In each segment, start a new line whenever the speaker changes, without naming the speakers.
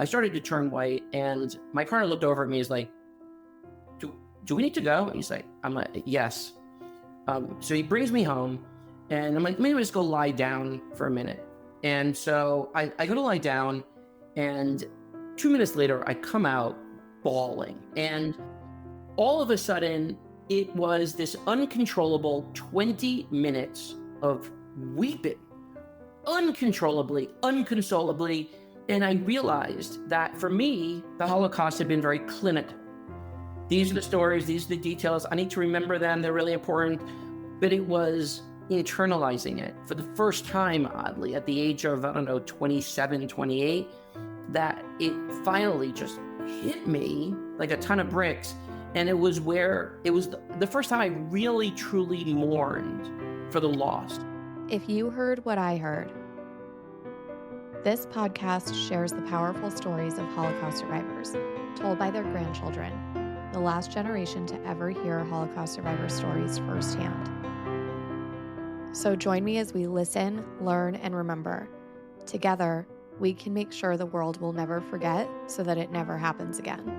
I started to turn white, and my partner looked over at me. He's like, do we need to go? I'm like, yes. So he brings me home, and I'm like, maybe let's go lie down for a minute. And so I go to lie down, and 2 minutes later, I come out bawling. And all of a sudden, it was this uncontrollable 20 minutes of weeping, uncontrollably, unconsolably. And I realized that for me, the Holocaust had been very clinical. These are the stories, these are the details. I need to remember them. They're really important. But it was internalizing it for the first time, oddly, at the age of, 27, 28, that it finally just hit me like a ton of bricks. And it was the first time I really, truly mourned for the lost.
If you heard what I heard, this podcast shares the powerful stories of Holocaust survivors told by their grandchildren, the last generation to ever hear Holocaust survivor stories firsthand. So join me as we listen, learn, and remember. Together, we can make sure the world will never forget so that it never happens again.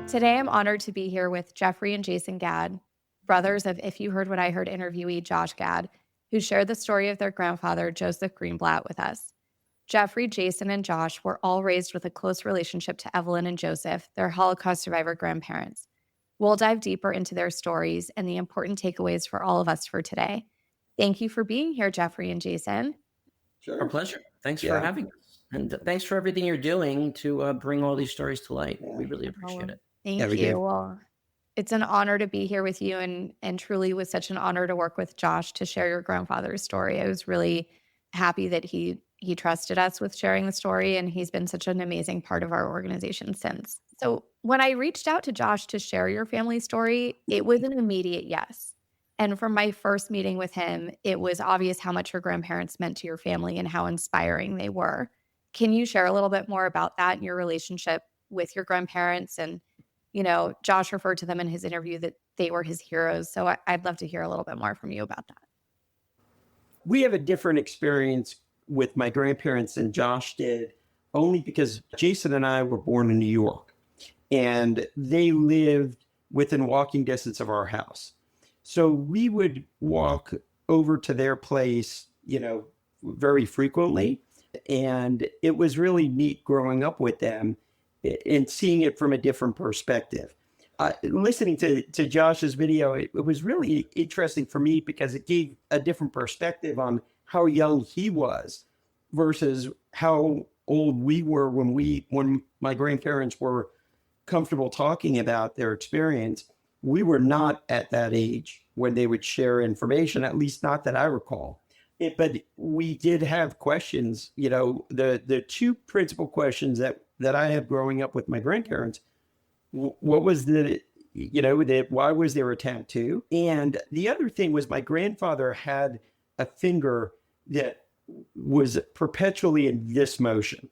Today, I'm honored to be here with Jeffrey and Jason Gad, brothers of If You Heard What I Heard interviewee Josh Gad, who shared the story of their grandfather, Joseph Greenblatt, with us. Jeffrey, Jason, and Josh were all raised with a close relationship to Evelyn and Joseph, their Holocaust survivor grandparents. We'll dive deeper into their stories and the important takeaways for all of us for today. Thank you for being here, Jeffrey and Jason.
Sure. Our pleasure. Thanks for having us. And thanks for everything you're doing to bring all these stories to light. We really appreciate it.
Thank you. Well, it's an honor to be here with you, and truly was such an honor to work with Josh to share your grandfather's story. I was really happy that he trusted us with sharing the story, and he's been such an amazing part of our organization since. So when I reached out to Josh to share your family story, it was an immediate yes. And from my first meeting with him, it was obvious how much your grandparents meant to your family and how inspiring they were. Can you share a little bit more about that and your relationship with your grandparents? And, Josh referred to them in his interview that they were his heroes. So I'd love to hear a little bit more from you about that.
We have a different experience with my grandparents than Josh did, only because Jason and I were born in New York, and they lived within walking distance of our house. So we would walk over to their place, very frequently. And it was really neat growing up with them and seeing it from a different perspective. Listening to Josh's video, it was really interesting for me because it gave a different perspective on how young he was versus how old we were when my grandparents were comfortable talking about their experience. We were not at that age when they would share information, at least not that I recall. But we did have questions, the two principal questions that I had growing up with my grandparents. What was why was there a tattoo? And the other thing was my grandfather had a finger that was perpetually in this motion.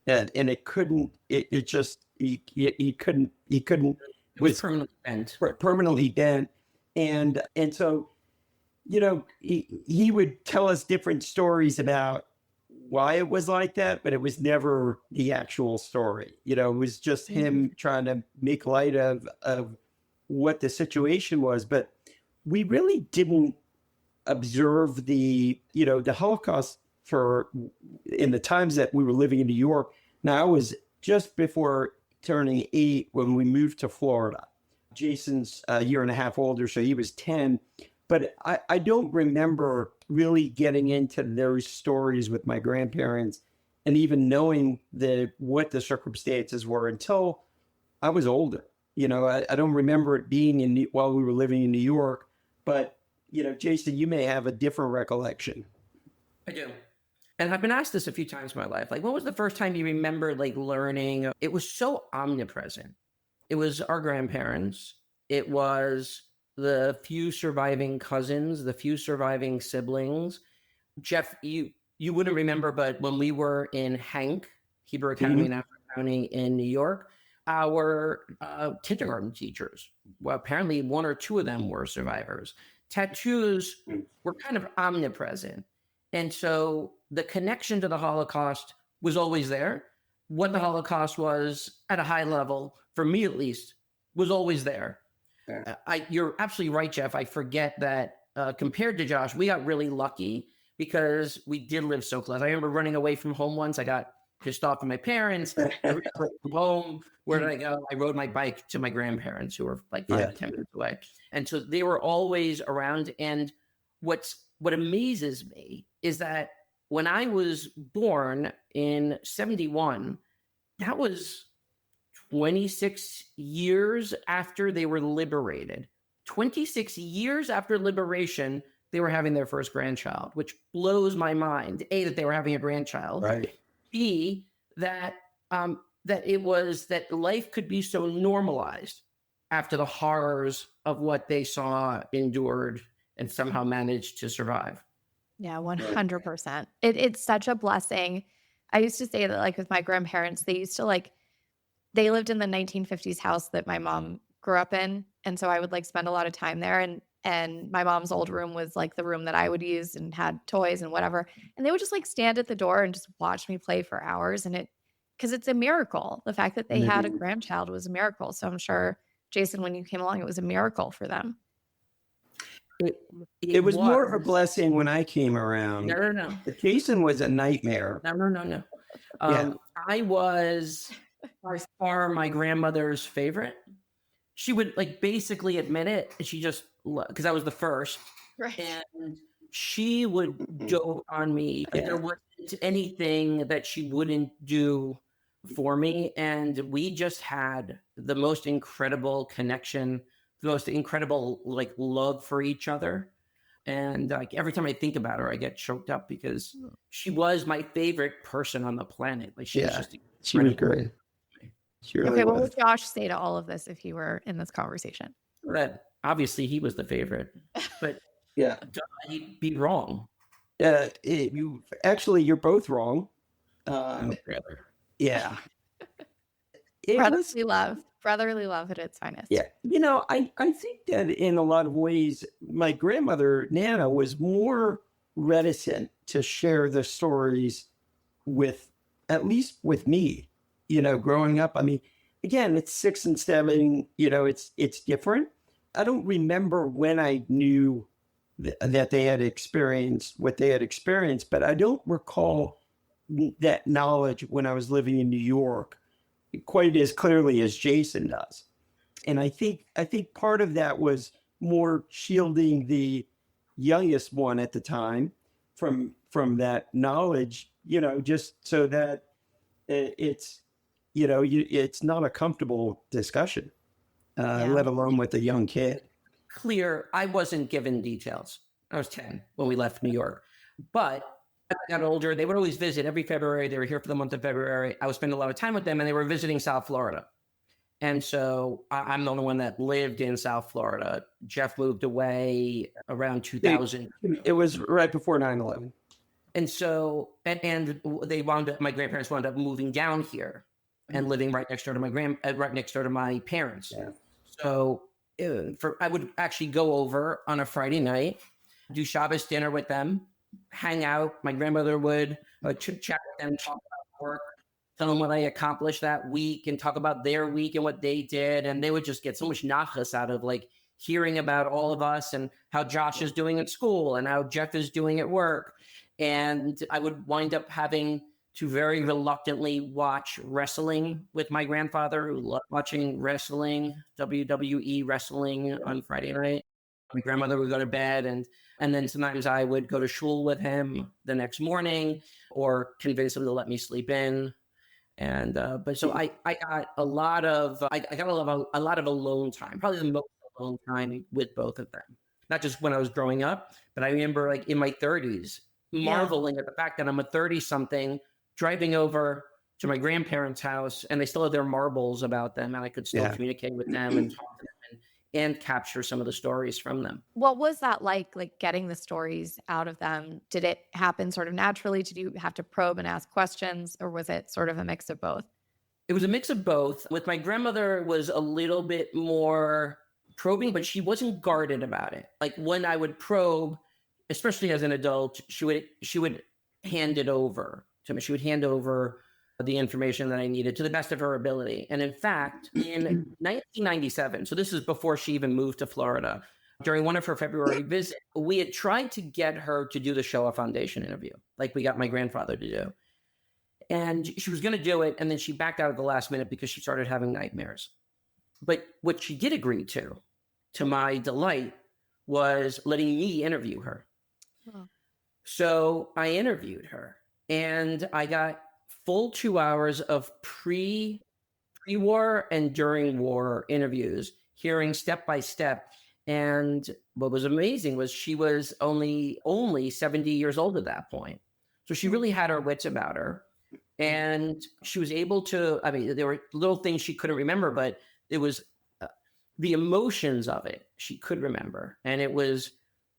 And it couldn't, it just, he couldn't,
it was
permanently bent. And so, he would tell us different stories about why it was like that, but it was never the actual story. It was just him trying to make light of what the situation was. But we really didn't observe the Holocaust in the times that we were living in New York. Now, I was just before turning 8 when we moved to Florida. Jason's a year and a half older, so he was 10. But I don't remember really getting into those stories with my grandparents and even knowing what the circumstances were until I was older. I don't remember it being while we were living in New York. But, Jason, you may have a different recollection.
I do. And I've been asked this a few times in my life. Like, what was the first time you remember, learning? It was so omnipresent. It was our grandparents. It was the few surviving cousins, the few surviving siblings. Jeff, you wouldn't remember, but when we were in Hank, Hebrew Academy in African County in New York, our kindergarten teachers, well, apparently one or two of them were survivors. Tattoos were kind of omnipresent. And so the connection to the Holocaust was always there. what the Holocaust was at a high level, for me at least, was always there.
Yeah.
You're absolutely right, Jeff. I forget that compared to Josh, we got really lucky because we did live so close. I remember running away from home once. I got pissed off at my parents. I ran away from home. Where did I go? I rode my bike to my grandparents who were like 5 to 10 minutes away. And so they were always around. And what amazes me is that when I was born in 71, that was 26 years after they were liberated. 26 years after liberation, they were having their first grandchild, which blows my mind. A, that they were having a grandchild.
Right.
B, that that life could be so normalized after the horrors of what they saw, endured, and somehow managed to survive.
Yeah, 100%. It's such a blessing. I used to say that, like, with my grandparents, they used to, like, they lived in the 1950s house that my mom grew up in. And so I would, like, spend a lot of time there. And my mom's old room was, like, the room that I would use and had toys and whatever. And they would just, like, stand at the door and just watch me play for hours. And because it's a miracle. The fact that they had a grandchild was a miracle. So I'm sure, Jason, when you came along, it was a miracle for them.
It was more of a blessing when I came around.
No.
Jason was a nightmare.
No. I was by far my grandmother's favorite. She would, like, basically admit it. She just, because I was the first.
Right.
And she would dote on me. There wasn't anything that she wouldn't do for me. And we just had the most incredible connection, the most incredible, like, love for each other. And like every time I think about her, I get choked up because she was my favorite person on the planet. Like, she was just
she was great. She really
what
was.
would Josh say to all of this if he were in this conversation?
That obviously he was the favorite, but he'd be wrong.
You're both wrong. Yeah.
Brotherly love at its finest.
Yeah. I think that in a lot of ways, my grandmother, Nana, was more reticent to share the stories at least with me, growing up. I mean, again, it's 6 and 7, it's different. I don't remember when I knew that they had experienced what they had experienced, but I don't recall that knowledge when I was living in New York quite as clearly as Jason does. And I think part of that was more shielding the youngest one at the time from that knowledge, just so that it's not a comfortable discussion, let alone with a young kid.
Clear, I wasn't given details. I was 10 when we left New York, but as I got older, they would always visit every February. They were here for the month of February. I would spend a lot of time with them, and they were visiting South Florida. And so I'm the only one that lived in South Florida. Jeff moved away around 2000.
It was right before 9/11.
And so, and my grandparents wound up moving down here and living right next door to my parents. Yeah. So I would actually go over on a Friday night, do Shabbos dinner with them, hang out. My grandmother would chat with them, talk about work, tell them what I accomplished that week, and talk about their week and what they did. And they would just get so much nachas out of, like, hearing about all of us and how Josh is doing at school and how Jeff is doing at work. And I would wind up having to very reluctantly watch wrestling with my grandfather, who loved watching wrestling, WWE wrestling on Friday night. My grandmother would go to bed, and then sometimes I would go to shul with him the next morning, or convince him to let me sleep in. And but so I got a lot of alone time, probably the most alone time with both of them. Not just when I was growing up, but I remember, like, in my 30s, marveling at the fact that I'm a 30-something driving over to my grandparents' house, and they still have their marbles about them, and I could still communicate with them and talk to them and capture some of the stories from them.
What was that like getting the stories out of them? Did it happen sort of naturally? Did you have to probe and ask questions, or was it sort of a mix of both?
It was a mix of both. With my grandmother, it was a little bit more probing, but she wasn't guarded about it. Like, when I would probe, especially as an adult, she would hand it over to me. She would hand over the information that I needed to the best of her ability. And in fact, in 1997, so this is before she even moved to Florida, during one of her February visits, we had tried to get her to do the Shoah Foundation interview, like we got my grandfather to do. And she was going to do it, and then she backed out at the last minute because she started having nightmares. But what she did agree to my delight, was letting me interview her. Oh. So I interviewed her, and I got full 2 hours of pre-war and during war interviews, hearing step by step. And what was amazing was she was only 70 years old at that point. So she really had her wits about her. And she was able to, I mean, there were little things she couldn't remember, but it was the emotions of it she could remember. And it was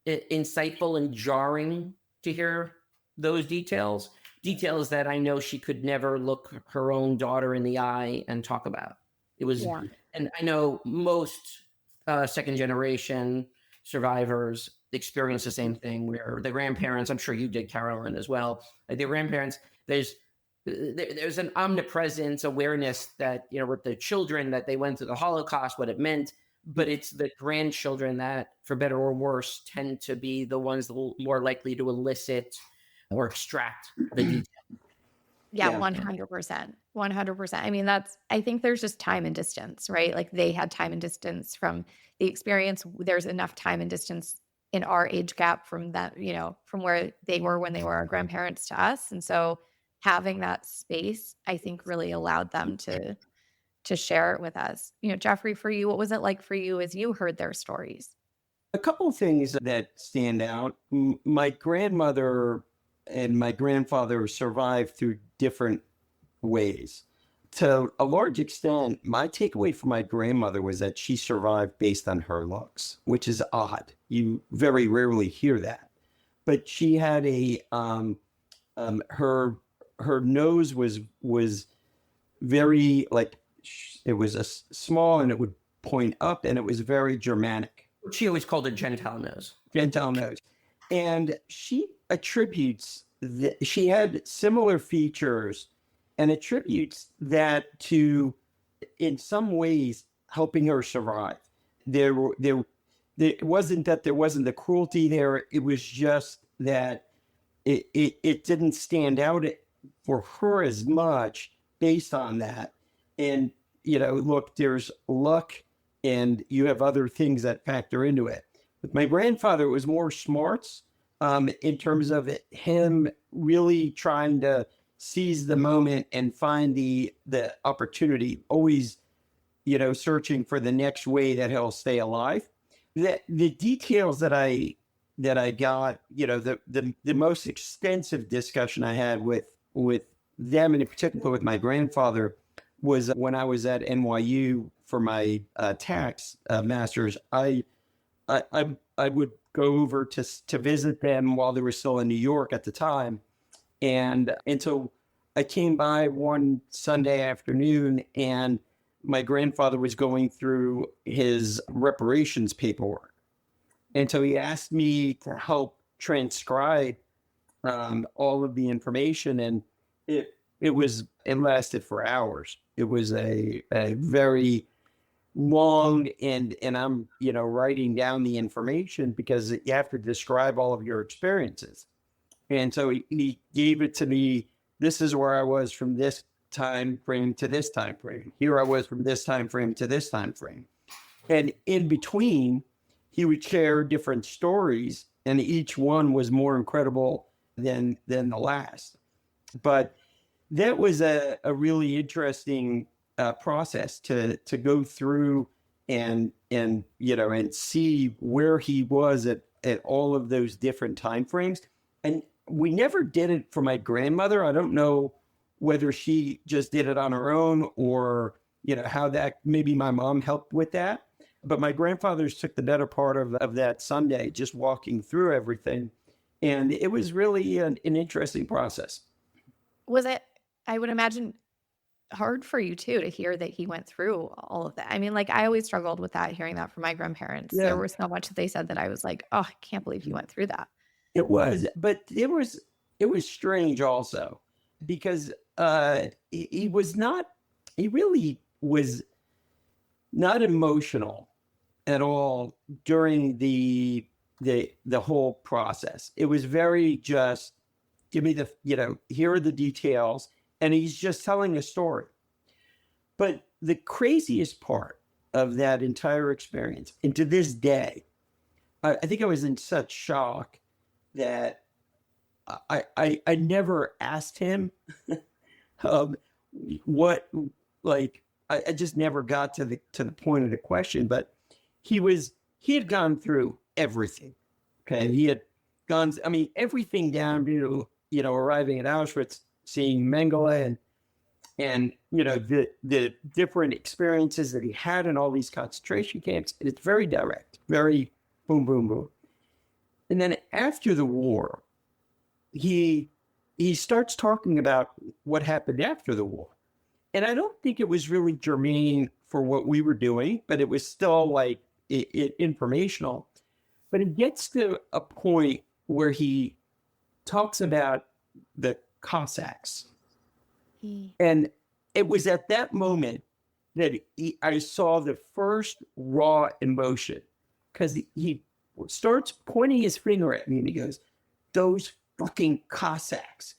insightful and jarring to hear those details that I know she could never look her own daughter in the eye and talk about. It was, and I know most second generation survivors experience the same thing, where the grandparents, I'm sure you did, Carolyn, as well, like the grandparents, there's an omnipresence awareness that, you know, with the children, that they went through the Holocaust, what it meant, but it's the grandchildren that, for better or worse, tend to be the ones more likely to elicit or extract the detail.
Yeah, 100%. 100%. I mean, I think there's just time and distance, right? Like they had time and distance from the experience. There's enough time and distance in our age gap from that, you know, from where they were when they were our grandparents to us. And so having that space, I think, really allowed them to share it with us. You know, Jeffrey, for you, what was it like for you as you heard their stories?
A couple of things that stand out. My grandmother and my grandfather survived through different ways. To a large extent, my takeaway from my grandmother was that she survived based on her looks, which is odd. You very rarely hear that. But she had her nose was very, like, it was a small, and it would point up, and it was very Germanic.
She always called it gentile nose.
Gentile nose. And she attributes she had similar features and attributes that to, in some ways, helping her survive. There wasn't that there wasn't the cruelty there. It was just that it didn't stand out for her as much based on that. And, you know, look, there's luck and you have other things that factor into it. With my grandfather, it was more smarts in terms of him really trying to seize the moment and find the opportunity, always, you know, searching for the next way that he'll stay alive. The details that I got, you know, the most extensive discussion I had with them, and in particular with my grandfather, was when I was at NYU for my tax master's. I would go over to visit them while they were still in New York at the time. And so I came by one Sunday afternoon, and my grandfather was going through his reparations paperwork. And so he asked me to help transcribe all of the information, and it lasted for hours. It was a very long, and I'm, you know, writing down the information because you have to describe all of your experiences. And so he gave it to me. This is where I was from this time frame to this time frame. Here I was from this time frame to this time frame. And in between, he would share different stories, and each one was more incredible than the last. But that was a really interesting process to go through and you know, and see where he was at all of those different time frames. And we never did it for my grandmother. I don't know whether she just did it on her own, or, you know, how that, maybe my mom helped with that. But my grandfather's took the better part of that Sunday, just walking through everything. And it was really an interesting process.
Was it, I would imagine, hard for you too to hear that he went through all of that? I mean, like, I always struggled with that, hearing that from my grandparents. Yeah. There was so much that they said that I was like, oh, I can't believe he went through that.
It was, but it was strange also, because he was not, he really was not emotional at all during the whole process. It was very just, give me the, here are the details. And he's just telling a story. But the craziest part of that entire experience, and to this day, I think I was in such shock that I never asked him what, like, I just never got to the point of the question. But he had gone through everything. Okay, he had gone, I mean, everything down to arriving at Auschwitz, seeing Mengele, and the different experiences that he had in all these concentration camps. And it's very direct, very boom, boom, boom. And then after the war, he starts talking about what happened after the war. And I don't think it was really germane for what we were doing, but it was still like informational. But it gets to a point where he talks about the Cossacks. And it was at that moment that I saw the first raw emotion, because he starts pointing his finger at me and he goes, "Those fucking Cossacks."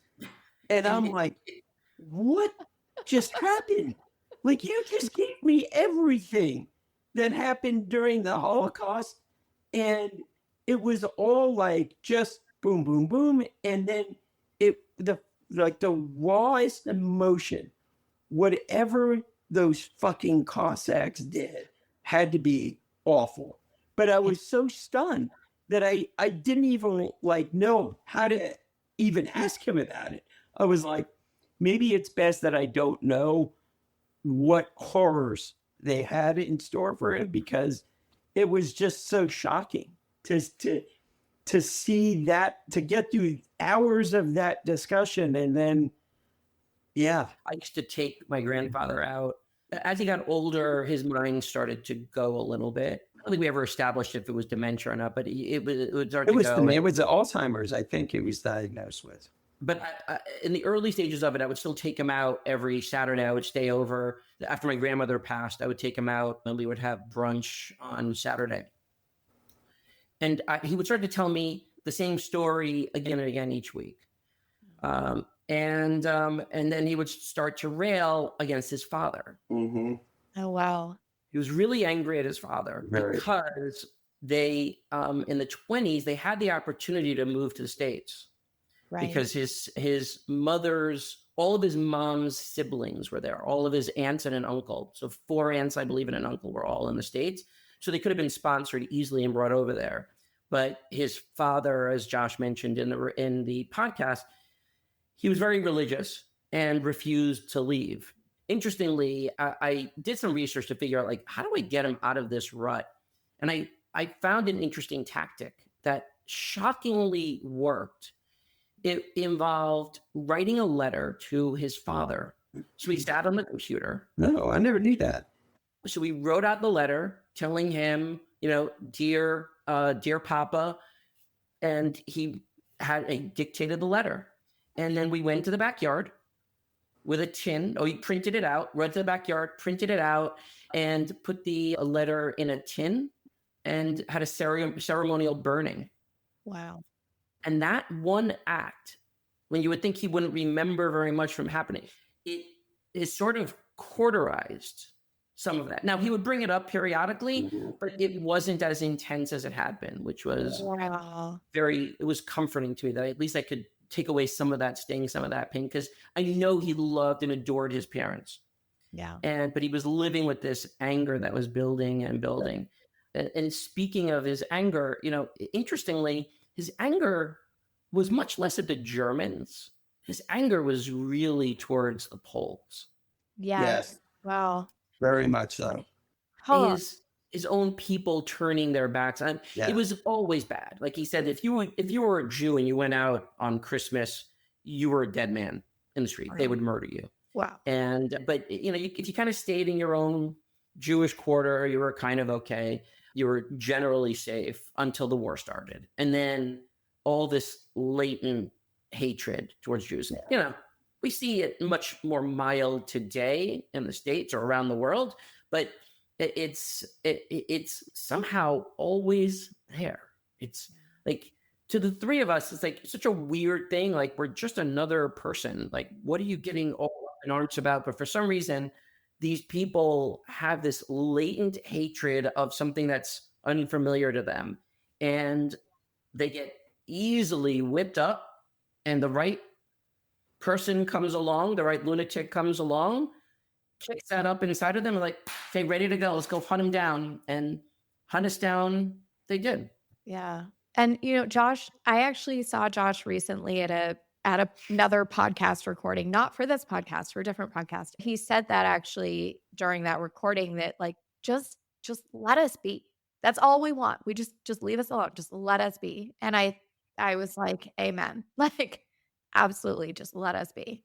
And I'm like, what just happened? Like, you just gave me everything that happened during the Holocaust. And it was all like just boom, boom, boom. And then the rawest emotion, whatever those fucking Cossacks did had to be awful. But I was so stunned that I didn't even know how to even ask him about it. I was like, maybe it's best that I don't know what horrors they had in store for him, because it was just so shocking to see that, to get through hours of that discussion. And then, yeah.
I used to take my grandfather out. As he got older, his mind started to go a little bit. I don't think we ever established if it was dementia or not, but it would start to go.
It was Alzheimer's, I think he was diagnosed with.
But in the early stages of it, I would still take him out every Saturday. I would stay over. After my grandmother passed, I would take him out and we would have brunch on Saturday. And he would start to tell me the same story again and again each week. And then he would start to rail against his father.
Mm-hmm.
Oh, wow.
He was really angry at his father because they, in the 1920s, they had the opportunity to move to the States. Right. Because his mother's, all of his mom's siblings were there, all of his aunts and an uncle. So 4 aunts, I believe, and an uncle were all in the States. So they could have been sponsored easily and brought over there. But his father, as Josh mentioned in the podcast, he was very religious and refused to leave. Interestingly, I did some research to figure out, how do I get him out of this rut? And I found an interesting tactic that shockingly worked. It involved writing a letter to his father. So he sat on the computer.
No, I never knew that.
So we wrote out the letter telling him, dear Papa, and he dictated the letter. And then we went to the backyard with a tin. He printed it out, went to the backyard, printed it out, and put the letter in a tin and had a ceremonial burning.
Wow.
And that one act, when you would think he wouldn't remember very much from happening, it is sort of cauterized some of that. Now, he would bring it up periodically, but it wasn't as intense as it had been, which was it was comforting to me that at least I could take away some of that sting, some of that pain, because I know he loved and adored his parents.
Yeah.
But he was living with this anger that was building and building. And speaking of his anger, interestingly, his anger was much less at the Germans. His anger was really towards the Poles.
Yes. Wow.
Very much so.
His own people turning their backs on. It was always bad. Like he said, if you were a Jew and you went out on Christmas, you were a dead man in the street. Right. They would murder you.
Wow.
But if you kind of stayed in your own Jewish quarter, you were kind of okay. You were generally safe until the war started. And then all this latent hatred towards Jews. We see it much more mild today in the States or around the world, but it's somehow always there. It's like, to the three of us, it's like such a weird thing. Like, we're just another person. Like, what are you getting all up in arms about? But for some reason, these people have this latent hatred of something that's unfamiliar to them. And they get easily whipped up, and the right person comes along, the right lunatic comes along, kicks that up inside of them, and like, okay, ready to go. Let's go hunt him down. And hunt us down, they did.
Yeah. And Josh, I actually saw Josh recently at another podcast recording, not for this podcast, for a different podcast. He said that actually during that recording that like just let us be. That's all we want. We just leave us alone. Just let us be. And I was like, amen. Like, absolutely, just let us be.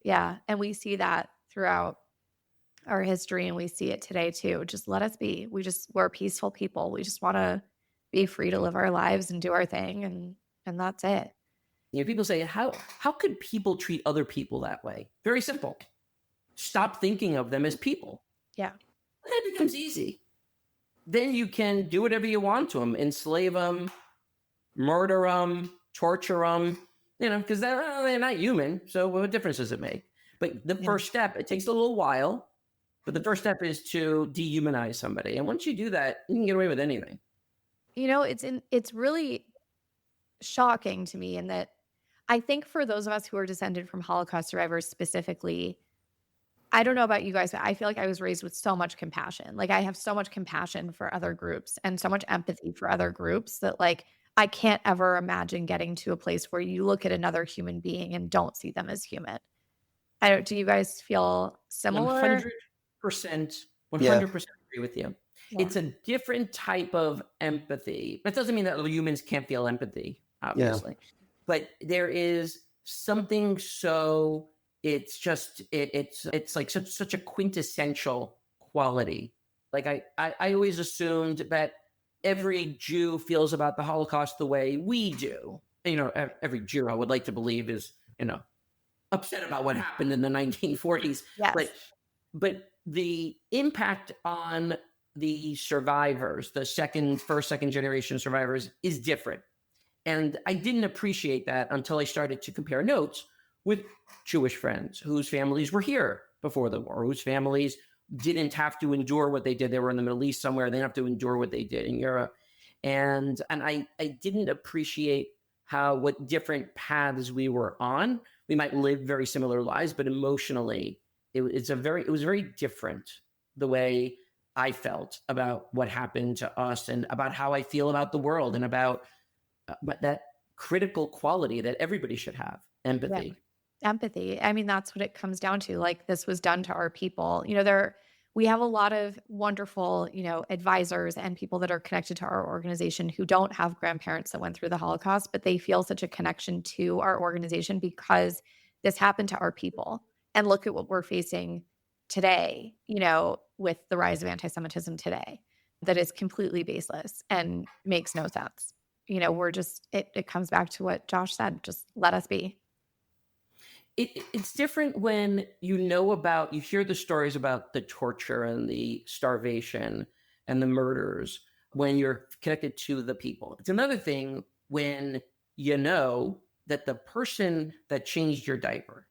Yeah. And we see that throughout our history, and we see it today too. Just let us be. We're peaceful people. We just want to be free to live our lives and do our thing, and that's it.
People say, how could people treat other people that way? Very simple. Stop thinking of them as people.
Yeah.
And that becomes easy. Then you can do whatever you want to them, enslave them, murder them, torture them, because they're not human. So what difference does it make? But the first step, it takes a little while, but the first step is to dehumanize somebody. And once you do that, you can get away with anything.
It's really shocking to me in that I think for those of us who are descended from Holocaust survivors specifically, I don't know about you guys, but I feel like I was raised with so much compassion. Like, I have so much compassion for other groups and so much empathy for other groups that like I can't ever imagine getting to a place where you look at another human being and don't see them as human. Do you guys feel similar?
100% agree with you. Yeah. It's a different type of empathy. That doesn't mean that humans can't feel empathy, obviously. Yeah. But there is something it's like such a quintessential quality. Like, I always assumed that every Jew feels about the Holocaust the way we do. Every Jew, I would like to believe, is, upset about what happened in the 1940s.
Yes.
But the impact on the survivors, the first, second generation survivors, is different. And I didn't appreciate that until I started to compare notes with Jewish friends whose families were here before the war, whose families didn't have to endure what they did. They were in the Middle East somewhere. They didn't have to endure what they did in Europe. And I didn't appreciate what different paths we were on. We might live very similar lives, but emotionally, it was very different, the way I felt about what happened to us and about how I feel about the world and about that critical quality that everybody should have, empathy.
Yeah. Empathy. I mean, that's what it comes down to. Like, this was done to our people. We have a lot of wonderful, advisors and people that are connected to our organization who don't have grandparents that went through the Holocaust, but they feel such a connection to our organization because this happened to our people. And look at what we're facing today, with the rise of antisemitism today, that is completely baseless and makes no sense. It comes back to what Josh said, just let us be.
It's different when you hear the stories about the torture and the starvation and the murders when you're connected to the people. It's another thing when you know that the person that changed your diaper,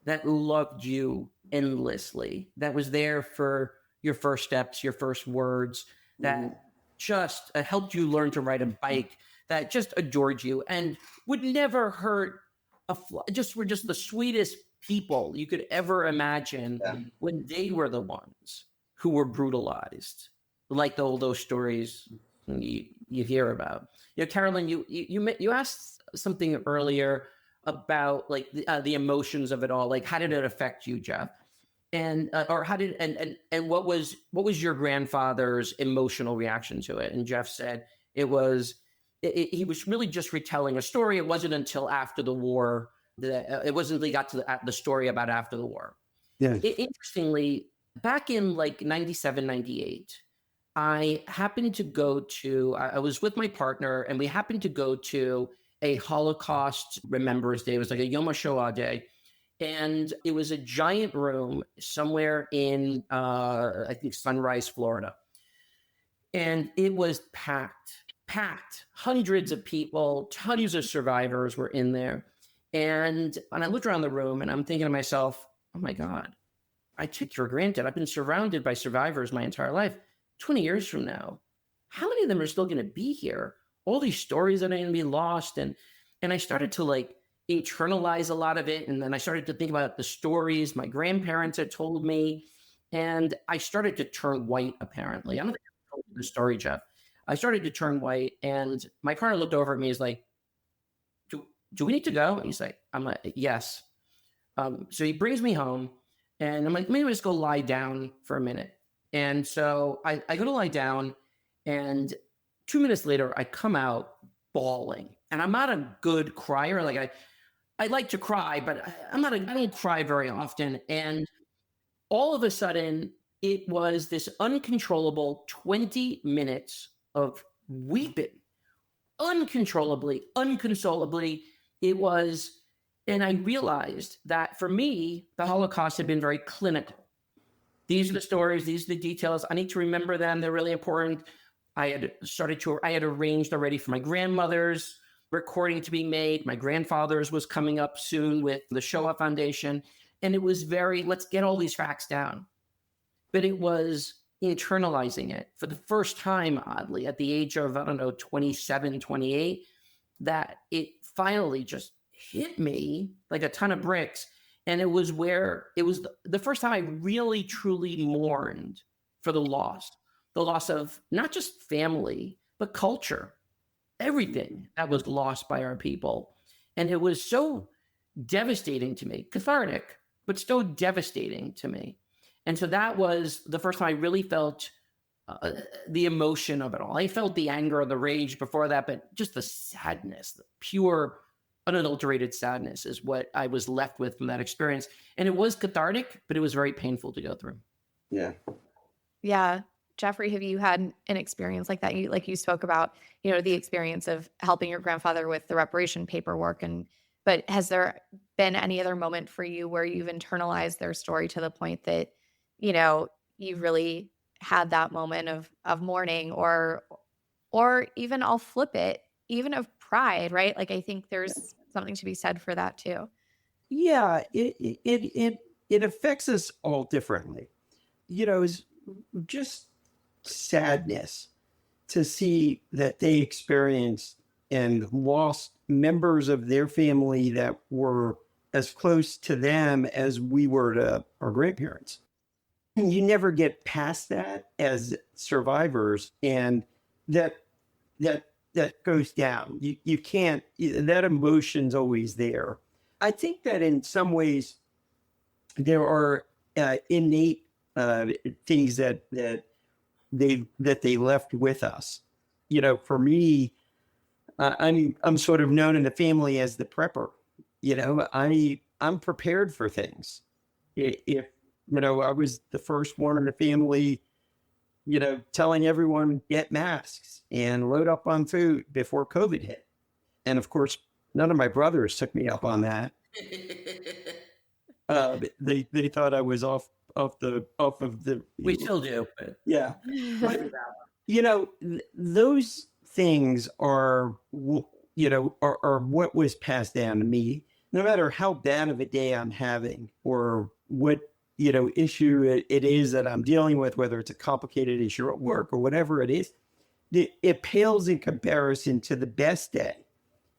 that loved you endlessly, that was there for your first steps, your first words, that just helped you learn to ride a bike, that just adored you and would never hurt were just the sweetest people you could ever imagine. Yeah. When they were the ones who were brutalized, like all those stories you hear about. Carolyn, you asked something earlier about like the emotions of it all. Like, how did it affect you, Jeff? And what was your grandfather's emotional reaction to it? And Jeff said he was really just retelling a story. It wasn't until after the war it wasn't until he got to the story about after the war.
Yeah.
Interestingly, back in like 97, 98, I happened to go I was with my partner, and we happened to go to a Holocaust Remembrance Day. It was like a Yom HaShoah day. And it was a giant room somewhere in, I think, Sunrise, Florida. And it was packed. Hundreds of people, tons of survivors were in there. And I looked around the room and I'm thinking to myself, oh my God, I took for granted. I've been surrounded by survivors my entire life. 20 years from now, how many of them are still going to be here? All these stories that are going to be lost. And I started to internalize a lot of it. And then I started to think about the stories my grandparents had told me. And I started to turn white, apparently. I don't think I told you the story, Jeff. I started to turn white, and my partner looked over at me. He's like, do we need to go? And he's like, I'm like, yes. So he brings me home, and I'm like, maybe let's go lie down for a minute. And so I go to lie down, and 2 minutes later, I come out bawling. And I'm not a good crier. Like I like to cry, but I don't cry very often. And all of a sudden, it was this uncontrollable 20 minutes of weeping, uncontrollably, unconsolably. It was, and I realized that for me, the Holocaust had been very clinical. These are the stories, these are the details. I need to remember them. They're really important. I had arranged already for my grandmother's recording to be made. My grandfather's was coming up soon with the Shoah Foundation. And it was let's get all these facts down. But it was internalizing it for the first time, oddly, at the age of, 27, 28, that it finally just hit me like a ton of bricks. And it was the first time I really, truly mourned for the loss of not just family, but culture, everything that was lost by our people. And it was so devastating to me, cathartic, but still devastating to me. And so that was the first time I really felt the emotion of it all. I felt the anger or the rage before that, but just the sadness, the pure, unadulterated sadness is what I was left with from that experience. And it was cathartic, but it was very painful to go through.
Yeah.
Yeah. Jeffrey, have you had an experience like that? You spoke about, the experience of helping your grandfather with the reparation paperwork, but has there been any other moment for you where you've internalized their story to the point that, you really had that moment of mourning or even, I'll flip it, even of pride, right? Like, I think there's something to be said for that too.
Yeah, it affects us all differently. It's just sadness to see that they experienced and lost members of their family that were as close to them as we were to our grandparents. You never get past that as survivors, and that goes down. You can't, that emotion's always there. I think that in some ways there are innate things that they left with us. For me, I'm sort of known in the family as the prepper. I'm prepared for things. If I was the first one in the family, telling everyone get masks and load up on food before COVID hit. And of course, none of my brothers took me up on that. They thought I was off of the.
We still do. But
yeah. But, those things are what was passed down to me. No matter how bad of a day I'm having or what issue it is that I'm dealing with, whether it's a complicated issue at work or whatever it is, it pales in comparison to the best day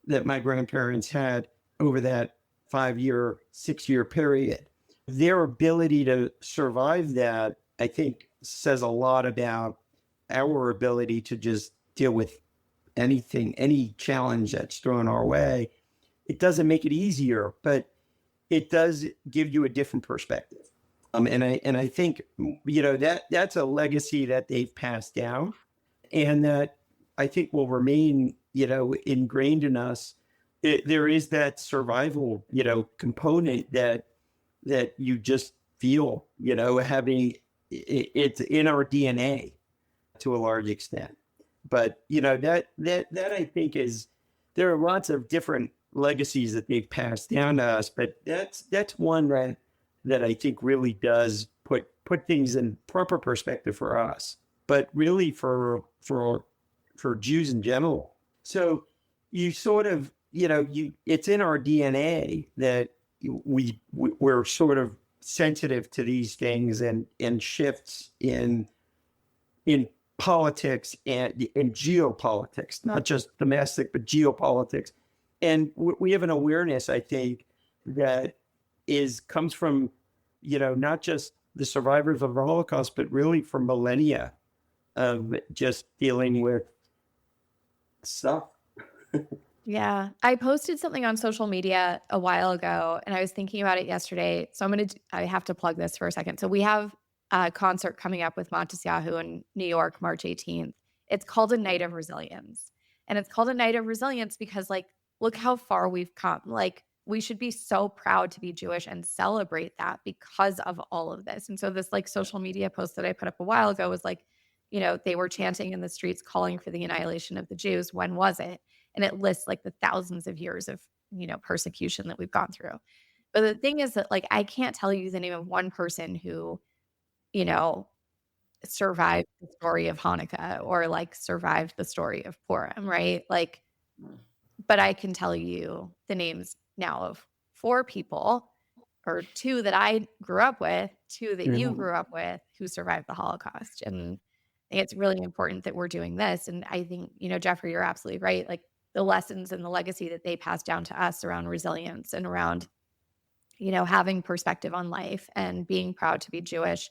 that my grandparents had over that 5-year, 6-year period. Their ability to survive that, I think, says a lot about our ability to just deal with anything, any challenge that's thrown our way. It doesn't make it easier, but it does give you a different perspective. And I think, that's a legacy that they've passed down, and that I think will remain, ingrained in us. There is that survival, component that you just feel, having it's in our DNA to a large extent. But, that I think there are lots of different legacies that they've passed down to us. But that's one that I think really does put things in proper perspective for us, but really for Jews in general. So you sort of, it's in our DNA that we're sort of sensitive to these things and shifts in politics and in geopolitics, not just domestic, but geopolitics. And we have an awareness, I think, that comes from, not just the survivors of the Holocaust, but really from millennia of just dealing with stuff.
Yeah. I posted something on social media a while ago and I was thinking about it yesterday. So I have to plug this for a second. So we have a concert coming up with Monticello in New York, March 18th. It's called A Night of Resilience. And it's called A Night of Resilience because, like, look how far we've come. Like, we should be so proud to be Jewish and celebrate that because of all of this. And so this, like, social media post that I put up a while ago was like, they were chanting in the streets calling for the annihilation of the Jews. When was it? And it lists like the thousands of years of, persecution that we've gone through. But the thing is that, like, I can't tell you the name of one person who, survived the story of Hanukkah or like survived the story of Purim, right? Like, but I can tell you the names now of 4 people, or 2 that I grew up with, 2 that you grew up with, who survived the Holocaust. And I think it's really important that we're doing this. And I think, Jeffrey, you're absolutely right. Like, the lessons and the legacy that they passed down to us around resilience and around, having perspective on life and being proud to be Jewish.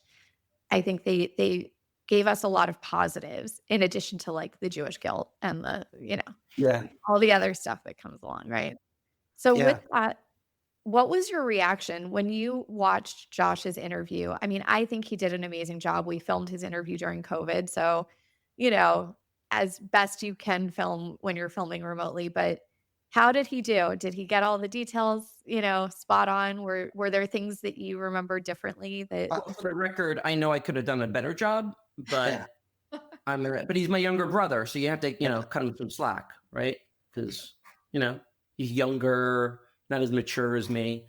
I think they gave us a lot of positives in addition to, like, the Jewish guilt and the, all the other stuff that comes along. Right. So with that, what was your reaction when you watched Josh's interview? I mean, I think he did an amazing job. We filmed his interview during COVID. So, as best you can film when you're filming remotely, but how did he do? Did he get all the details, spot on? Were there things that you remember differently that
for the record, I know I could have done a better job, but but he's my younger brother. So you have to, cut him some slack, right? Because, he's younger, not as mature as me.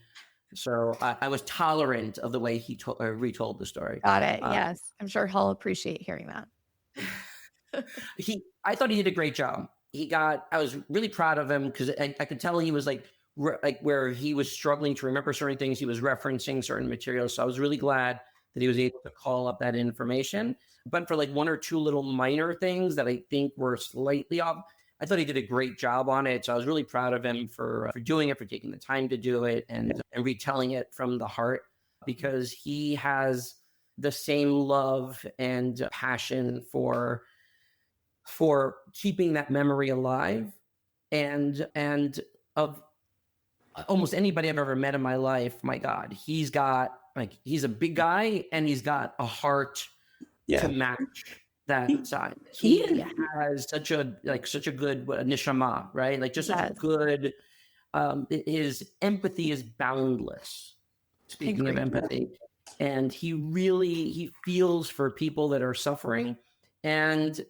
So I was tolerant of the way he retold the story.
Got it. Yes. I'm sure he'll appreciate hearing that.
I thought he did a great job. I was really proud of him because I could tell he was like where he was struggling to remember certain things. He was referencing certain materials. So I was really glad that he was able to call up that information. But for like 1 or 2 little minor things that I think were slightly off, I thought he did a great job on it. So I was really proud of him for doing it, for taking the time to do it and retelling it from the heart, because he has the same love and passion for keeping that memory alive, and of almost anybody I've ever met in my life. My God, he's a big guy and he's got a heart to match that side. He has such a good neshama, right? Like, just such a good, his empathy is boundless. Speaking of empathy, and he feels for people that are suffering, and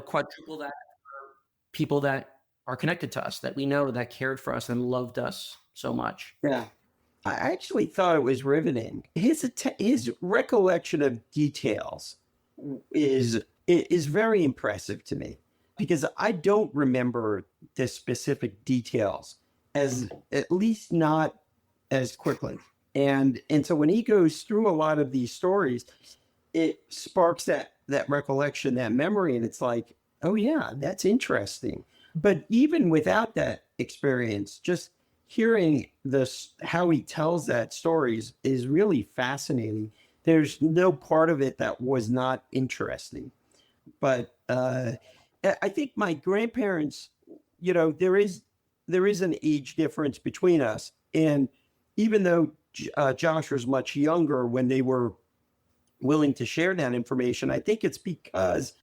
quadruple that for people that are connected to us, that we know, that cared for us and loved us so much.
Yeah. I actually thought it was riveting. His recollection of details is very impressive to me, because I don't remember the specific details, at least not as quickly. And so when he goes through a lot of these stories, it sparks that recollection, that memory, and it's like, oh yeah, that's interesting. But even without that experience, just hearing how he tells that stories is really fascinating. There's no part of it that was not interesting. But I think my grandparents, there is an age difference between us, and even though Josh was much younger when they were willing to share that information, I think it's because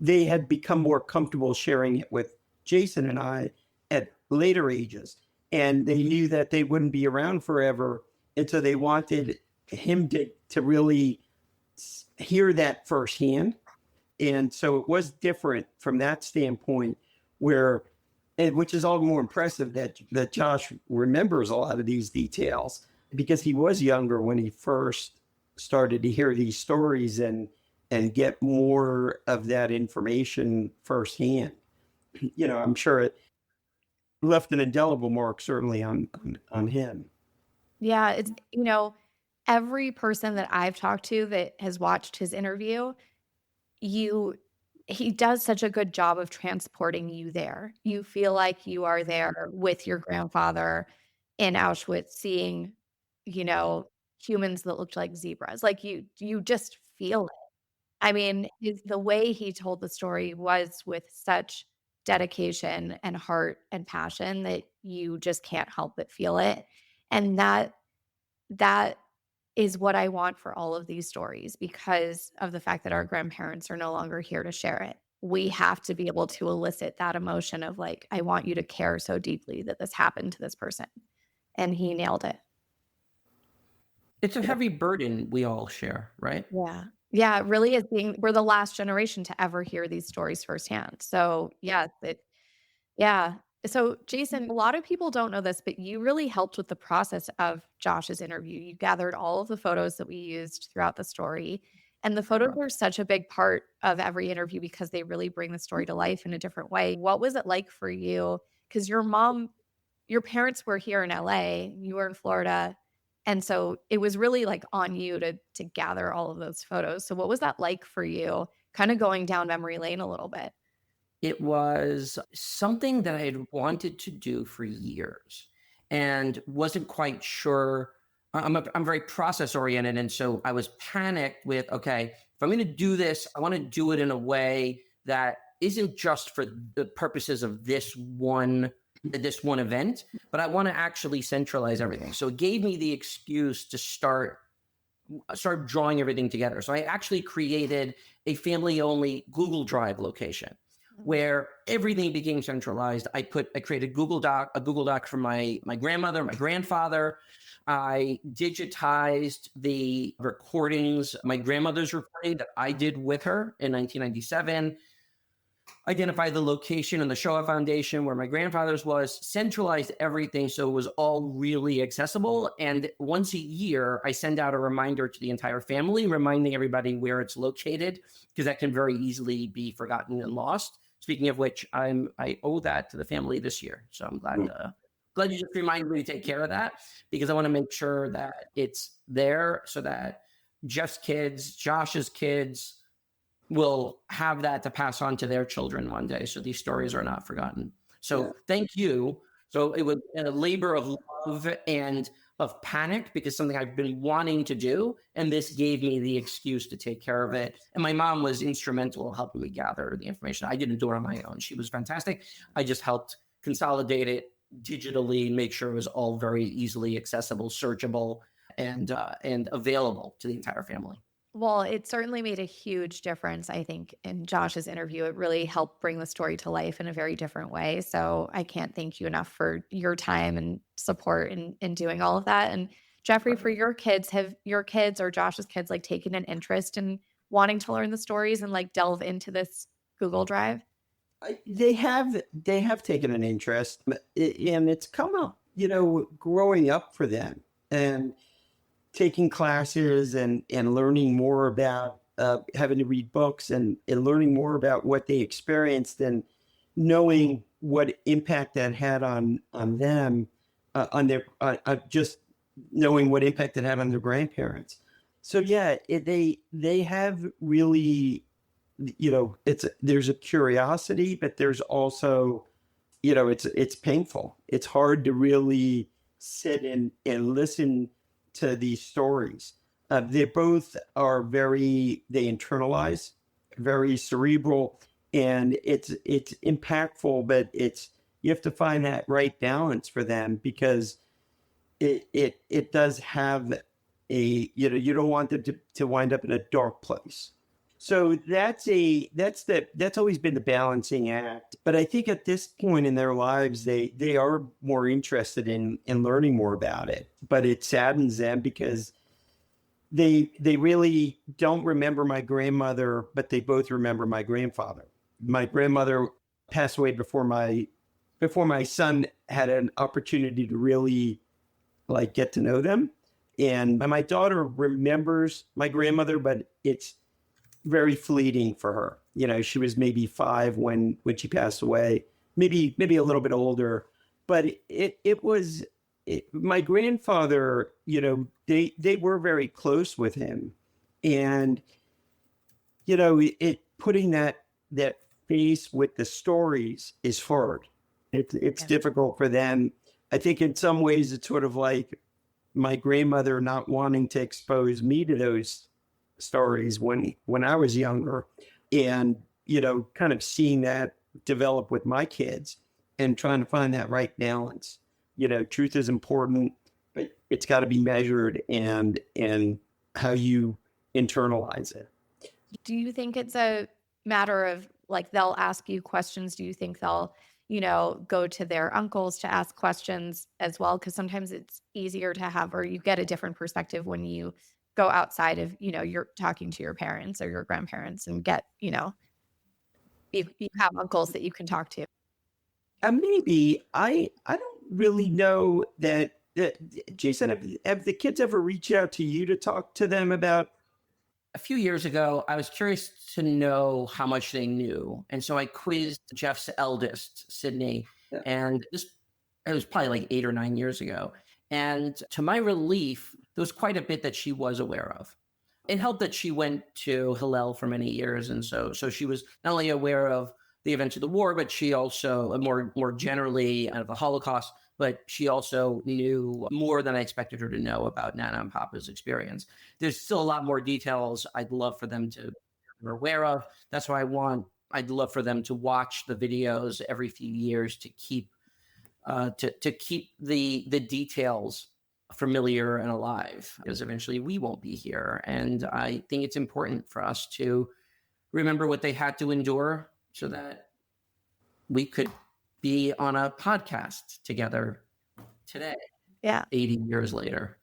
they had become more comfortable sharing it with Jason and I at later ages, and they knew that they wouldn't be around forever, and so they wanted him to really hear that firsthand. And so it was different from that standpoint, where And which is all the more impressive that Josh remembers a lot of these details because he was younger when he first started to hear these stories and get more of that information firsthand. I'm sure it left an indelible mark certainly on him.
Yeah, it's, every person that I've talked to that has watched his interview, you he does such a good job of transporting you there. You feel like you are there with your grandfather in Auschwitz seeing, you know, humans that looked like zebras. Like you just feel it. I mean, the way he told the story was with such dedication and heart and passion that you just can't help but feel it. And that is what I want for all of these stories because of the fact that our grandparents are no longer here to share it. We have to be able to elicit that emotion of like, I want you to care so deeply that this happened to this person. And he nailed it.
It's a heavy burden we all share, right?
Yeah. Yeah, it really is we're the last generation to ever hear these stories firsthand. So yeah. So, Jason, a lot of people don't know this, but you really helped with the process of Josh's interview. You gathered all of the photos that we used throughout the story. And the photos are such a big part of every interview because they really bring the story to life in a different way. What was it like for you? Because your parents were here in LA, you were in Florida. And so it was really like on you to gather all of those photos. So what was that like for you? Kind of going down memory lane a little bit.
It was something that I had wanted to do for years and wasn't quite sure. I'm very process oriented. And so I was panicked with, okay, if I'm going to do this, I want to do it in a way that isn't just for the purposes of this one event, but I want to actually centralize everything. So it gave me the excuse to start drawing everything together. So I actually created a family only Google Drive location where everything became centralized. I created a Google Doc for my grandmother, my grandfather. I digitized the recordings, my grandmother's recording that I did with her in 1997. Identified the location in the Shoah Foundation where my grandfather's was, centralized everything so it was all really accessible. And once a year, I send out a reminder to the entire family, reminding everybody where it's located, because that can very easily be forgotten and lost. Speaking of which, I owe that to the family this year. So I'm glad you just reminded me to take care of that, because I want to make sure that it's there so that Jeff's kids, Josh's kids, will have that to pass on to their children one day. So these stories are not forgotten. So Thank you. So it was a labor of love and of panic, because something I've been wanting to do. And this gave me the excuse to take care of it. And my mom was instrumental in helping me gather the information. I didn't do it on my own. She was fantastic. I just helped consolidate it digitally, make sure it was all very easily accessible, searchable, and available to the entire family.
Well, it certainly made a huge difference, I think, in Josh's interview. It really helped bring the story to life in a very different way. So I can't thank you enough for your time and support in doing all of that. And Jeffrey, for your kids, have your kids or Josh's kids like taken an interest in wanting to learn the stories and like delve into this Google Drive?
They have taken an interest, and it's come up, growing up for them and taking classes and learning more about having to read books and learning more about what they experienced and knowing what impact that had on them, on their just knowing what impact it had on their grandparents. So yeah, they have really, there's a curiosity, but there's also, it's painful. It's hard to really sit and listen to these stories. They both are they internalize, very cerebral, and it's impactful, but you have to find that right balance for them, because it does have you don't want them to wind up in a dark place. So that's always been the balancing act. But I think at this point in their lives, they are more interested in learning more about it. But it saddens them because they really don't remember my grandmother, but they both remember my grandfather. My grandmother passed away before my before my son had an opportunity to really like get to know them. And my daughter remembers my grandmother, but it's very fleeting for her. You know, she was maybe 5 when she passed away, maybe a little bit older, but it was my grandfather. You know, they were very close with him, and you know, it putting that face with the stories is hard. It's
Yeah.
difficult for them. I think in some ways it's sort of like my grandmother not wanting to expose me to those stories when I was younger, and you know, kind of seeing that develop with my kids and trying to find that right balance. You know, truth is important, but it's got to be measured and how you internalize it.
Do you think it's a matter of like they'll ask you questions? Do you think they'll, go to their uncles to ask questions as well? Because sometimes it's easier to have, or you get a different perspective when you go outside of, you're talking to your parents or your grandparents and get, you have uncles that you can talk to.
Maybe I don't really know that Jason, have the kids ever reached out to you to talk to them about?
A few years ago, I was curious to know how much they knew. And so I quizzed Jeff's eldest, Sydney,
Yeah.
and it was probably like 8 or 9 years ago. And to my relief, there was quite a bit that she was aware of. It helped that she went to Hillel for many years. And so she was not only aware of the events of the war, but she also more generally of the Holocaust, but she also knew more than I expected her to know about Nana and Papa's experience. There's still a lot more details I'd love for them to be aware of. That's why I'd love for them to watch the videos every few years to keep the details familiar and alive, because eventually we won't be here. And I think it's important for us to remember what they had to endure so that we could be on a podcast together today.
Yeah.
80 years later.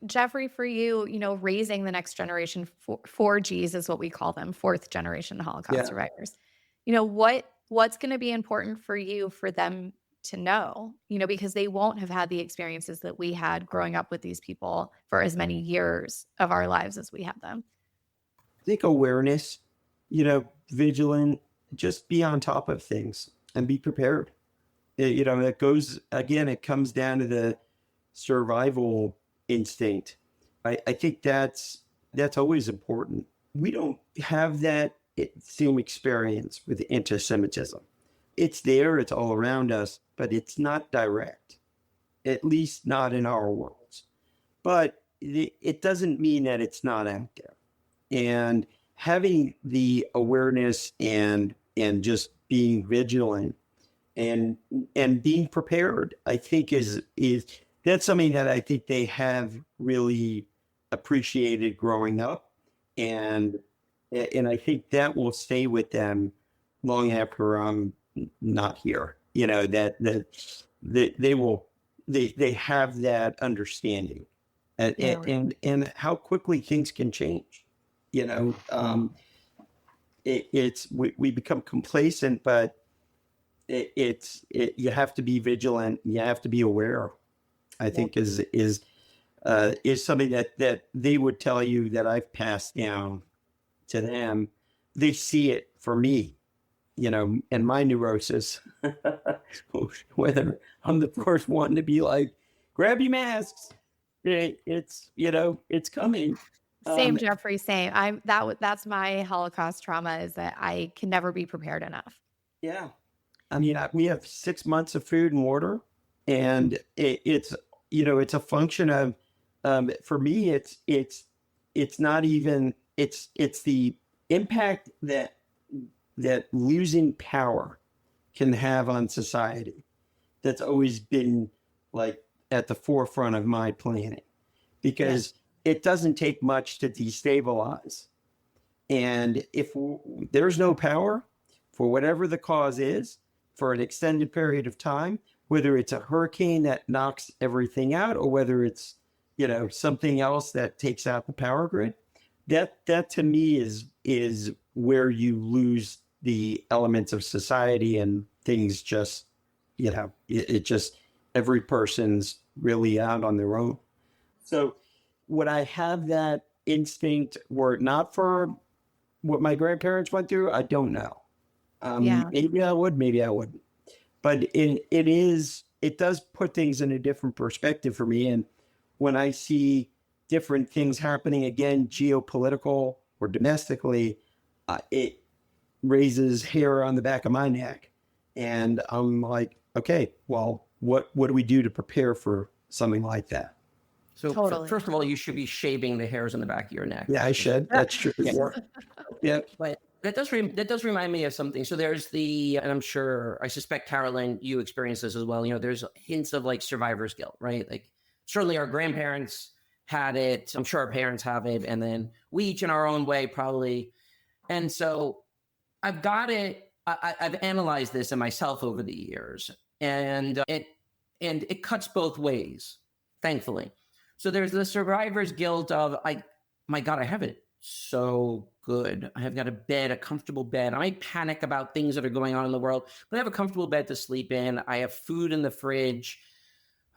Jeffrey, for you, raising the next generation, 4Gs is what we call them, fourth generation Holocaust survivors. What's going to be important for you for them to know, because they won't have had the experiences that we had growing up with these people for as many years of our lives as we have them.
I think awareness, vigilant, just be on top of things and be prepared. It comes down to the survival instinct. I think that's always important. We don't have that same experience with antisemitism. It's there, it's all around us, but it's not direct, at least not in our worlds. But it doesn't mean that it's not out there. And having the awareness and just being vigilant and being prepared, I think is that's something that I think they have really appreciated growing up, and I think that will stay with them long after I'm not here. That they have that understanding, and how quickly things can change. We become complacent, but you have to be vigilant. You have to be aware. I think is something that they would tell you that I've passed down to them. They see it for me, and my neurosis. Whether I'm the first one to be like, grab your masks. It's coming.
Same, Jeffrey, same. That's my Holocaust trauma, is that I can never be prepared enough.
Yeah. I mean, we have 6 months of food and water, and it's a function of, for me, it's not even, it's the impact that losing power can have on society. That's always been like at the forefront of my planning, because it doesn't take much to destabilize. And if there's no power, for whatever the cause is, for an extended period of time, whether it's a hurricane that knocks everything out, or whether it's, something else that takes out the power grid, that to me is where you lose the elements of society and things just, it just, every person's really out on their own. So would I have that instinct were it not for what my grandparents went through? I don't know. Maybe I would, maybe I wouldn't. But it does put things in a different perspective for me. And when I see different things happening again, geopolitical or domestically, it raises hair on the back of my neck. And I'm like, okay, well, what do we do to prepare for something like that?
So first of all, you should be shaving the hairs on the back of your neck.
Yeah, I should. That's true. Yeah.
But that does remind me of something. So there's and I'm sure, I suspect, Carolyn, you experience this as well. There's hints of like survivor's guilt, right? Like certainly our grandparents had it. I'm sure our parents have it. And then we each in our own way probably. And so I've got it. I've analyzed this in myself over the years, and it cuts both ways, thankfully. So there's the survivor's guilt of, my God, I have it so good. I have got a comfortable bed. I might panic about things that are going on in the world, but I have a comfortable bed to sleep in. I have food in the fridge.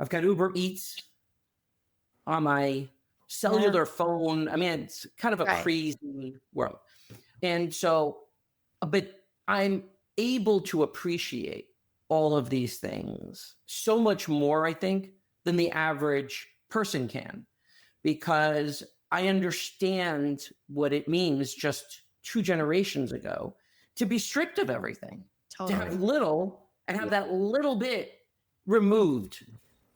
I've got Uber Eats on my cellular phone. I mean, it's kind of a crazy world. And so, but I'm able to appreciate all of these things so much more, I think, than the average person can, because I understand what it means just 2 generations ago to be stripped of everything, to have little and have that little bit removed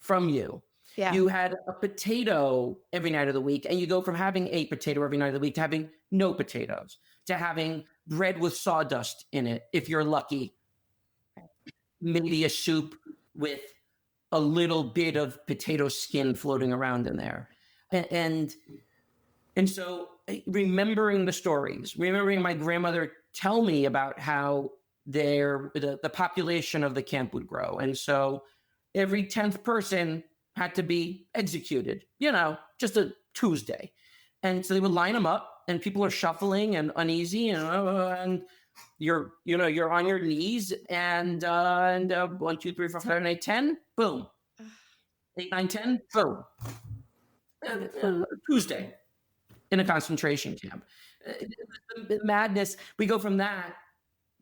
from you.
Yeah.
You had a potato every night of the week, and you go from having a potato every night of the week to having no potatoes, to having bread with sawdust in it, if you're lucky, maybe a soup with a little bit of potato skin floating around in there. And so remembering the stories, remembering my grandmother tell me about how the population of the camp would grow. And so every 10th person had to be executed, just a Tuesday. And so they would line them up, and people are shuffling and uneasy, and you're on your knees, and 1, 2, 3, 4, 5, 6, 7, 8, 10, boom. 8, 9, 10, boom. Tuesday in a concentration camp. The madness, we go from that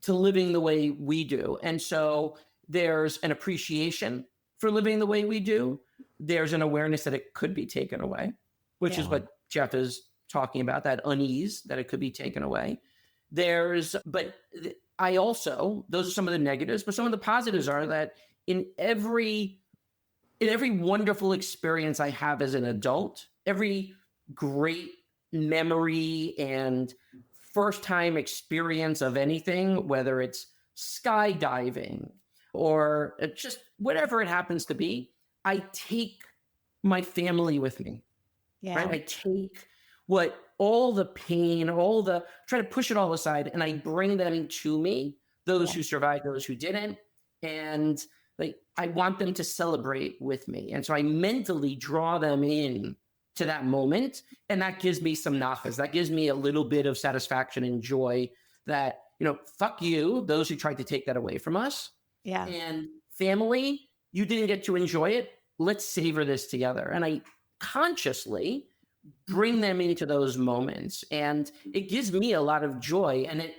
to living the way we do. And so there's an appreciation for living the way we do. There's an awareness that it could be taken away, which is what Jeff is talking about, that unease that it could be taken away. But I also, those are some of the negatives, but some of the positives are that in every wonderful experience I have as an adult, every great memory and first time experience of anything, whether it's skydiving or just whatever it happens to be, I take my family with me. Yeah. Right? I take all the pain, try to push it all aside, and I bring them to me, those who survived, those who didn't. And I want them to celebrate with me. And so I mentally draw them in to that moment. And that gives me some nachas. That gives me a little bit of satisfaction and joy that, fuck you, those who tried to take that away from us.
Yeah.
And family, you didn't get to enjoy it. Let's savor this together. And I consciously bring them into those moments. And it gives me a lot of joy. And it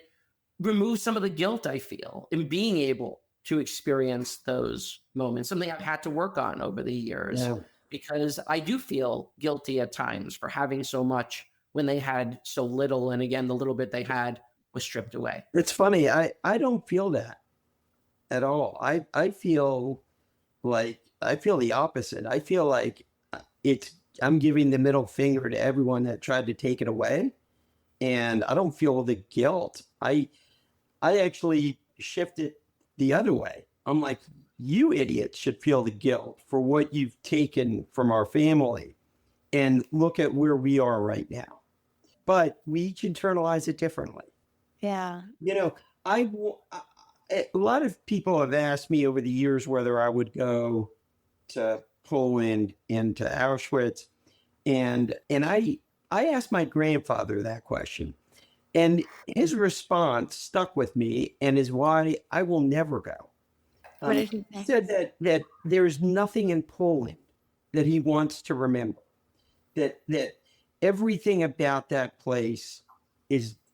removes some of the guilt I feel in being able to experience those moments, something I've had to work on over the years, because I do feel guilty at times for having so much when they had so little. And again, the little bit they had was stripped away.
It's funny. I don't feel that at all. I feel the opposite. I feel like I'm giving the middle finger to everyone that tried to take it away. And I don't feel the guilt. I actually shifted the other way. I'm like, you idiots should feel the guilt for what you've taken from our family, and look at where we are right now. But we each internalize it differently.
Yeah.
A lot of people have asked me over the years whether I would go to Poland and to Auschwitz. And I asked my grandfather that question. And his response stuck with me and is why I will never go.
What did he
He
say?
said that there's nothing in Poland that he wants to remember. That everything about that place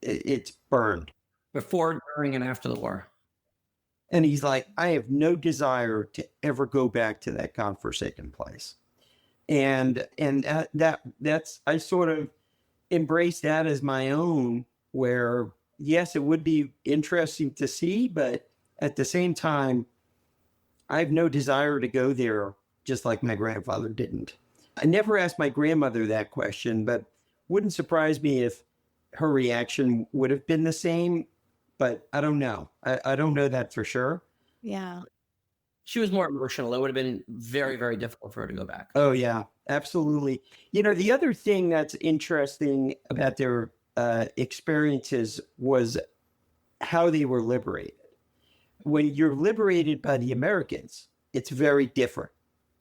it's burned.
Before, during, and after the war.
And he's like, I have no desire to ever go back to that godforsaken place. And that's I sort of embrace that as my own, where yes, it would be interesting to see, but at the same time, I have no desire to go there, just like my grandfather didn't. I never asked my grandmother that question, but wouldn't surprise me if her reaction would have been the same, but I don't know. I don't know that for sure.
Yeah.
She was more emotional. It would have been very, very difficult for her to go back.
Oh, yeah, absolutely. The other thing that's interesting about their experiences was how they were liberated. When you're liberated by the Americans, it's very different.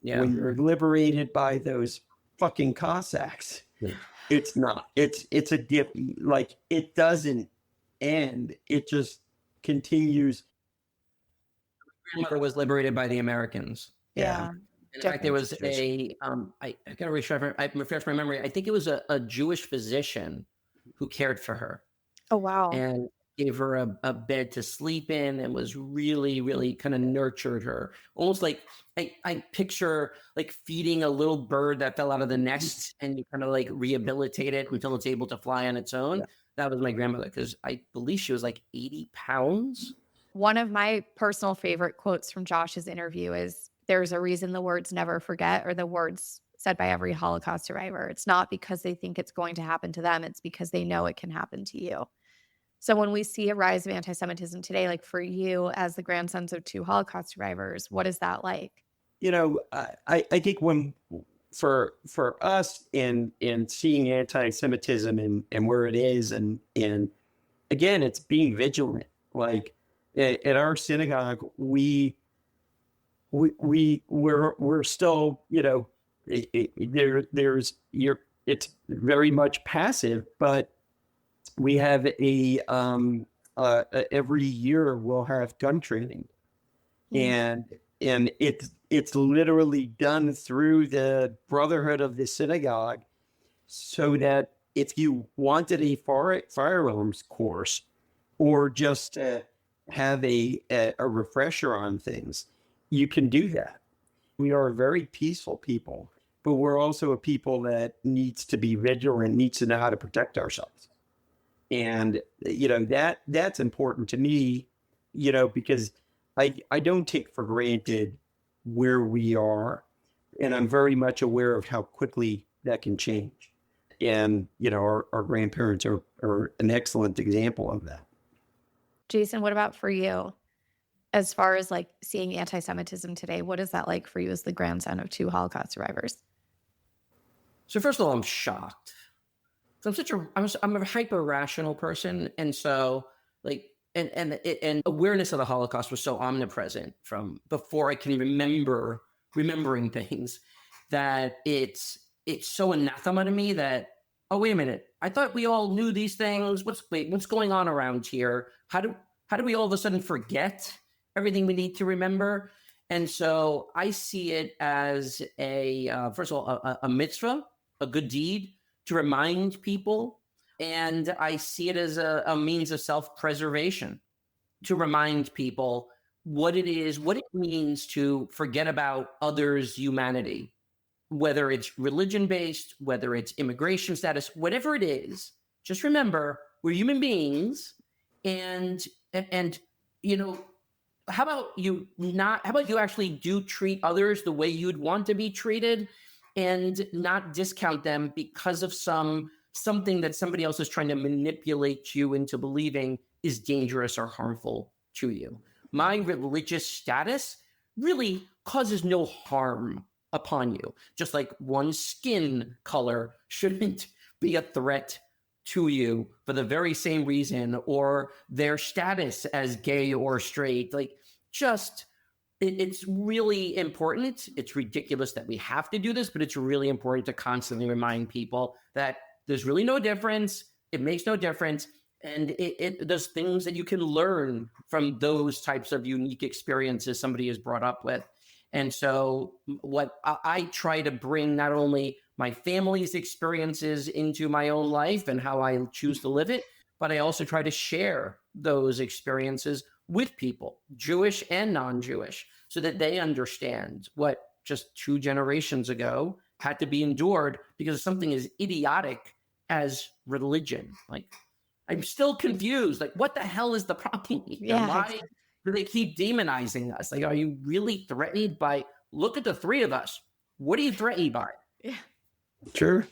Yeah.
When you're liberated by those fucking Cossacks, it's not. It's a dip. Like, it doesn't end. It just continues.
My grandmother was liberated by the Americans.
Yeah.
In fact, there was I gotta refresh my memory. I think it was a Jewish physician who cared for her
Oh, wow.
and gave her a bed to sleep in and was really, really kind of nurtured her. Almost like I picture like feeding a little bird that fell out of the nest and you kind of like rehabilitate it until it's able to fly on its own. Yeah. That was my grandmother, because I believe she was like 80 pounds.
One of my personal favorite quotes from Josh's interview is, there's a reason the words never forget, or the words said by every Holocaust survivor. It's not because they think it's going to happen to them. It's because they know it can happen to you. So when we see a rise of anti-Semitism today, like for you as the grandsons of 2 Holocaust survivors, what is that like?
I think when for us in seeing anti-Semitism and where it is, and again, it's being vigilant. Like at our synagogue, we're still, it's very much passive, but we have every year we'll have gun training, and it's literally done through the Brotherhood of the Synagogue, so that if you wanted a firearms course or just have a refresher on things, you can do that. We are a very peaceful people, but we're also a people that needs to be vigilant, needs to know how to protect ourselves. And, that's important to me, because I don't take for granted where we are. And I'm very much aware of how quickly that can change. And, our grandparents are an excellent example of that.
Jason, what about for you? As far as like seeing anti-Semitism today, what is that like for you as the grandson of 2 Holocaust survivors?
So first of all, I'm shocked. So I'm a hyper rational person, and so like and awareness of the Holocaust was so omnipresent from before I can remembering things, that it's so anathema to me that, oh, wait a minute, I thought we all knew these things. What's going on around here? How do we all of a sudden forget everything we need to remember? And so I see it as first of all, a mitzvah, a good deed to remind people. And I see it as a means of self-preservation, to remind people what it is, what it means to forget about others' humanity, whether it's religion-based, whether it's immigration status, whatever it is. Just remember, we're human beings, and how about you actually do treat others the way you'd want to be treated, and not discount them because of something that somebody else is trying to manipulate you into believing is dangerous or harmful to you. My religious status really causes no harm upon you, just like one's skin color shouldn't be a threat to you for the very same reason, or their status as gay or straight. Like, just it's really important. It's ridiculous that we have to do this, but it's really important to constantly remind people that there's really no difference. It makes no difference. And there's things that you can learn from those types of unique experiences somebody is brought up with. And so what I try to bring not only my family's experiences into my own life and how I choose to live it, but I also try to share those experiences with people, Jewish and non-Jewish, so that they understand what just 2 generations ago had to be endured because of something as idiotic as religion. Like, I'm still confused. Like, what the hell is the problem here?
Yeah.
Why do they keep demonizing us? Like, are you really threatened by, look at the 3 of us. What are you threatened by?
Yeah.
Sure.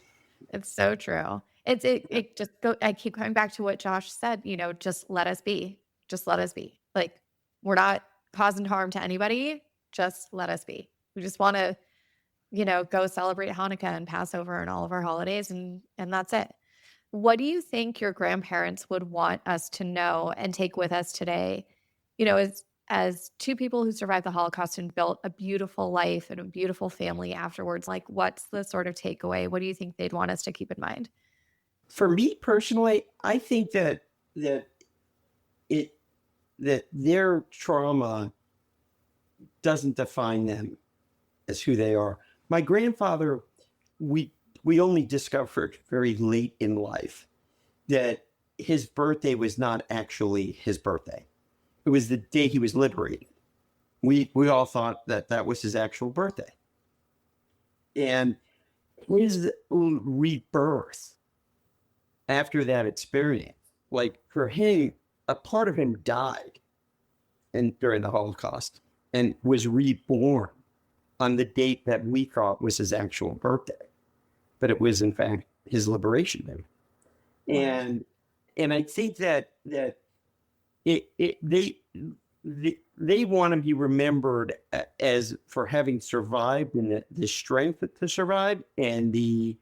It's so true. I keep coming back to what Josh said, just let us be. Just let us be. Like, we're not causing harm to anybody. Just let us be. We just want to, go celebrate Hanukkah and Passover and all of our holidays, and that's it. What do you think your grandparents would want us to know and take with us today, as 2 people who survived the Holocaust and built a beautiful life and a beautiful family afterwards? Like, what's the sort of takeaway? What do you think they'd want us to keep in mind?
For me personally, I think that their trauma doesn't define them as who they are. My grandfather, we only discovered very late in life that his birthday was not actually his birthday. It was the day he was liberated. We all thought that was his actual birthday. And his rebirth after that experience, like for him, a part of him died during the Holocaust and was reborn on the date that we thought was his actual birthday. But it was in fact his liberation day. And I think that they want to be remembered as for having survived and the strength to survive and the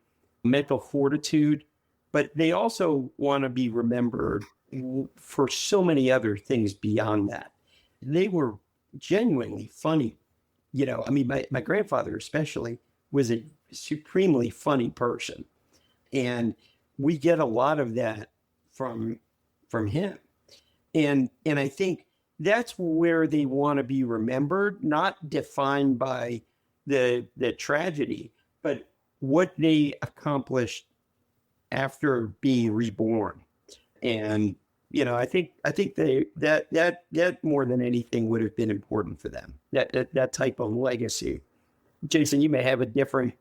mental fortitude, but they also want to be remembered for so many other things beyond that. They were genuinely funny. My grandfather especially was a supremely funny person. And we get a lot of that from him. And I think that's where they want to be remembered, not defined by the tragedy, but what they accomplished after being reborn. And I think that more than anything would have been important for them. That type of legacy. Jason, you may have a different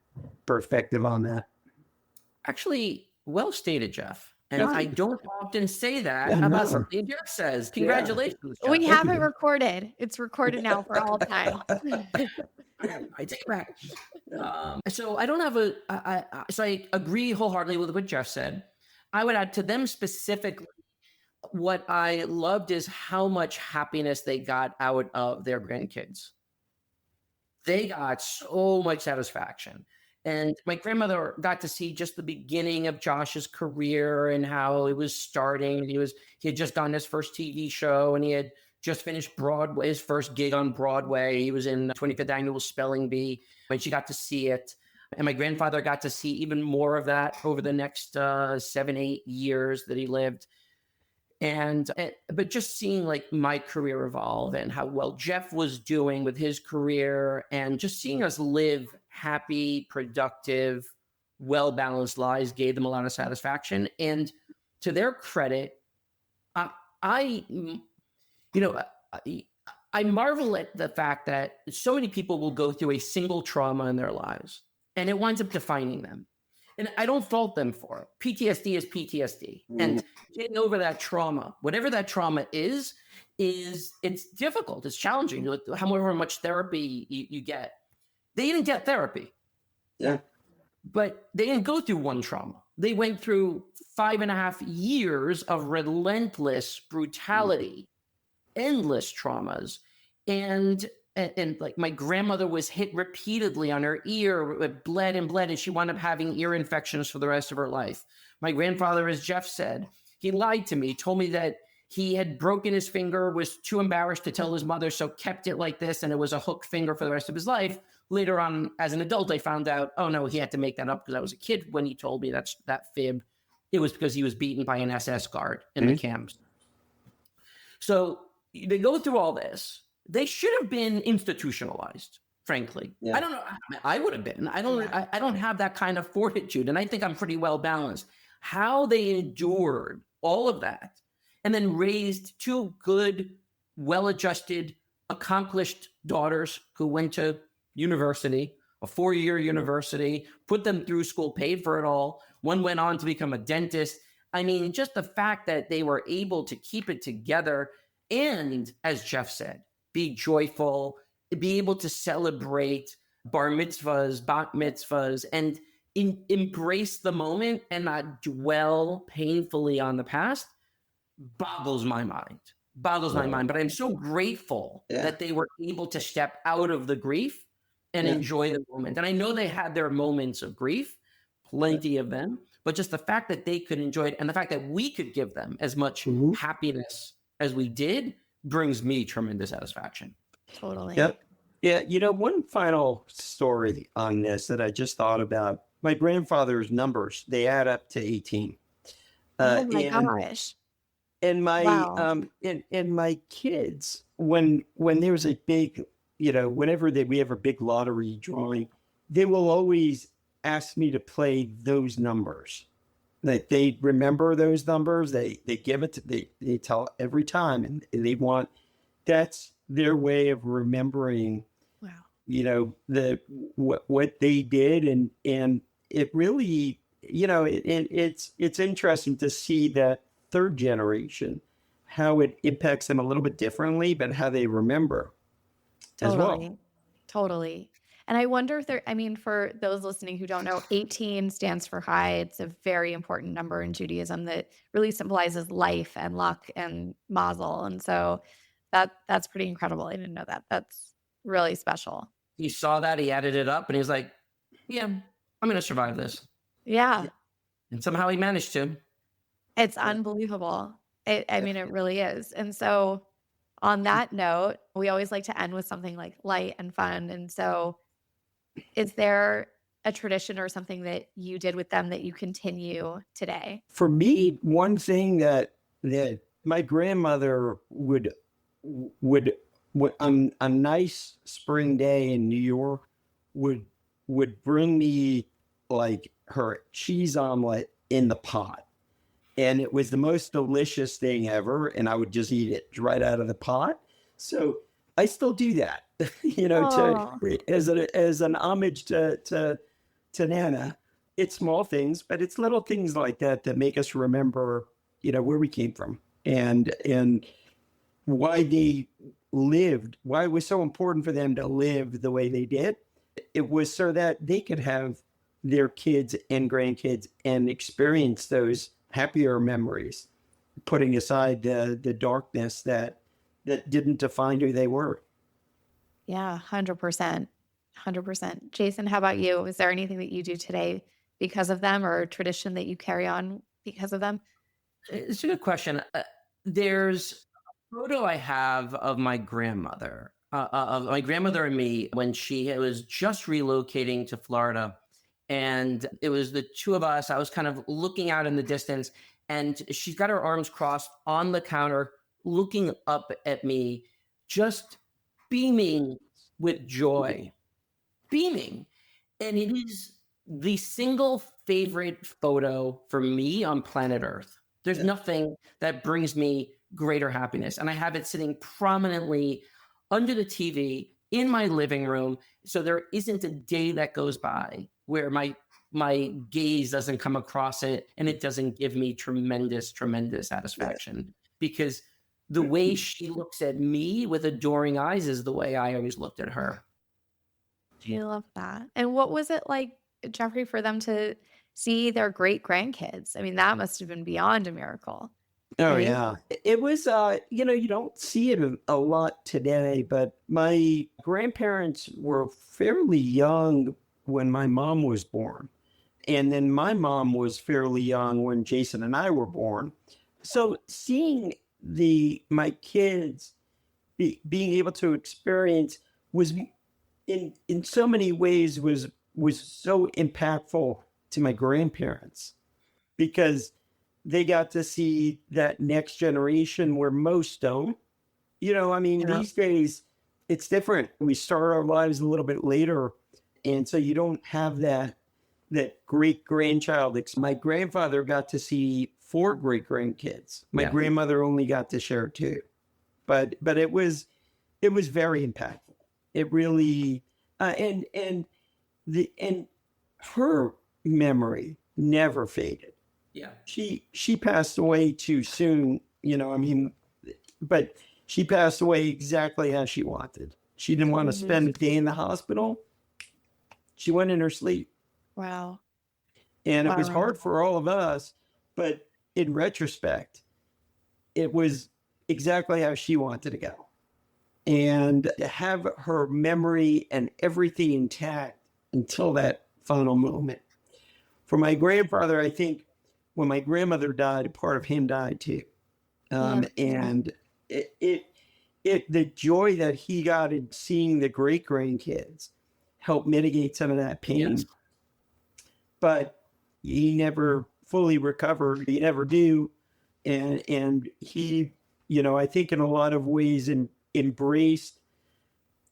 perspective on that.
Actually, well stated, Jeff. And I don't often say that
Yeah,
about
no.
something Jeff says. Congratulations, Jeff.
We have it recorded. It's recorded now for all time.
I take it back. So I don't have so I agree wholeheartedly with what Jeff said. I would add to them specifically, what I loved is how much happiness they got out of their grandkids. They got so much satisfaction. And my grandmother got to see just the beginning of Josh's career and how it was starting. He had just done his first TV show and he had just finished Broadway, his first gig on Broadway. He was in 25th Annual Spelling Bee, and she got to see it. And my grandfather got to see even more of that over the next 7-8 years that he lived. But just seeing like my career evolve and how well Jeff was doing with his career and just seeing us live happy, productive, well-balanced lives gave them a lot of satisfaction. And to their credit, I marvel at the fact that so many people will go through a single trauma in their lives and it winds up defining them. And I don't fault them for it. PTSD is PTSD. And getting over that trauma, whatever that trauma is it's difficult. It's challenging. However much therapy you get. They didn't get therapy.
Yeah.
But they didn't go through one trauma. They went through 5.5 years of relentless brutality, endless traumas. And like my grandmother was hit repeatedly on her ear, it bled and bled, and she wound up having ear infections for the rest of her life. My grandfather, as Jeff said, he lied to me, told me that he had broken his finger, was too embarrassed to tell his mother, so kept it like this, and it was a hook finger for the rest of his life. Later on, as an adult, I found out, oh no, he had to make that up because I was a kid when he told me that fib. it was because he was beaten by an SS guard in the camps. So they go through all this. They should have been institutionalized, frankly. I don't know. I would have been. I don't have that kind of fortitude, and I think I'm pretty well balanced. How they endured all of that and then raised two good, well-adjusted, accomplished daughters who went to university, a 4-year university, put them through school, paid for it all. One went on to become a dentist. I mean, just the fact that they were able to keep it together and, as Jeff said, be joyful, be able to celebrate bar mitzvahs, bat mitzvahs, and embrace the moment and not dwell painfully on the past boggles my mind. But I'm so grateful that they were able to step out of the grief and enjoy the moment. And I know they had their moments of grief, plenty of them, but just the fact that they could enjoy it and the fact that we could give them as much happiness as we did brings me tremendous satisfaction.
Totally.
Yep. Yeah. You know, one final story on this that I just thought about. My grandfather's numbers, they add up to 18.
Oh my gosh.
And my and my kids, when there's a big, whenever we have a big lottery drawing, they will always ask me to play those numbers. That they remember those numbers. They give it to they tell every time, and they want, that's their way of remembering. Wow. What they did, and it really, it's interesting to see that third generation, how it impacts them a little bit differently, but how they remember as well.
Totally. And I wonder if for those listening who don't know, 18 stands for high. It's a very important number in Judaism that really symbolizes life and luck and mazel. And so that's pretty incredible. I didn't know that. That's really special.
He saw that, he added it up, and he was like, yeah, I'm going to survive this.
Yeah.
And somehow he managed to.
It's unbelievable. It really is. And so on that note, we always like to end with something like light and fun. And so is there a tradition or something that you did with them that you continue today?
For me, one thing that my grandmother would on a nice spring day in New York would bring me like her cheese omelet in the pot. And it was the most delicious thing ever. And I would just eat it right out of the pot. So I still do that, as an homage to Nana. It's small things, but it's little things like that make us remember, where we came from and why they lived, why it was so important for them to live the way they did. It was so that they could have their kids and grandkids and experience those happier memories, putting aside the darkness that didn't define who they were.
Yeah, 100%. 100%. Jason, how about you? Is there anything that you do today because of them, or a tradition that you carry on because of them?
It's a good question. There's a photo I have of my grandmother, and me when she was just relocating to Florida. And it was the two of us. I was kind of looking out in the distance, and she's got her arms crossed on the counter, looking up at me, just beaming with joy. Beaming. And it is the single favorite photo for me on planet Earth. There's nothing that brings me greater happiness. And I have it sitting prominently under the TV in my living room. So there isn't a day that goes by where my gaze doesn't come across it and it doesn't give me tremendous satisfaction, because the way she looks at me with adoring eyes is the way I always looked at her.
I love that. And what was it like, Jeffrey, for them to see their great grandkids? I mean, that must have been beyond a miracle.
Oh,
right?
yeah. It was, you don't see it a lot today, but my grandparents were fairly young when my mom was born. And then my mom was fairly young when Jason and I were born. So seeing my kids being able to experience was in so many ways was so impactful to my grandparents, because they got to see that next generation where most don't. These days it's different. We start our lives a little bit later. And so you don't have that great grandchild. My grandfather got to see 4 great grandkids. My grandmother only got to share 2, but it was very impactful. It really, and her memory never faded.
Yeah.
She passed away too soon, but she passed away exactly as she wanted. She didn't want to spend a day in the hospital. She went in her sleep.
Wow.
And it was hard for all of us, but in retrospect, it was exactly how she wanted to go. And to have her memory and everything intact until that final moment. For my grandfather, I think when my grandmother died, a part of him died too. And the joy that he got in seeing the great grandkids helped mitigate some of that pain. Yes. But he never fully recovered. He never do. And he, I think in a lot of ways embraced,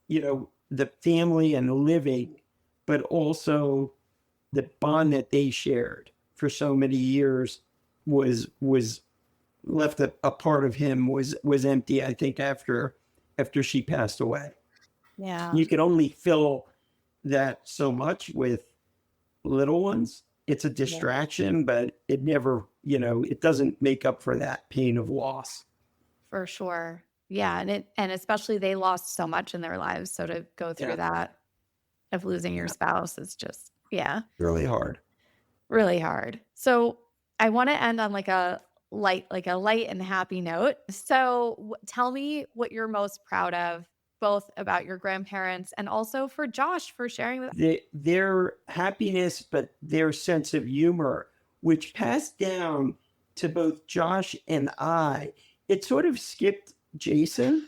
the family and living, but also the bond that they shared for so many years was left a part of him was empty, I think, after she passed away.
Yeah.
You can only fill that so much with little ones. It's a distraction, but it never, it doesn't make up for that pain of loss.
For sure. Yeah. And especially they lost so much in their lives. So to go through that of losing your spouse is just,
really hard.
Really hard. So I want to end on like a light and happy note. So tell me what you're most proud of, both about your grandparents and also for Josh for sharing with
their happiness, but their sense of humor, which passed down to both Josh and I. It sort of skipped Jason.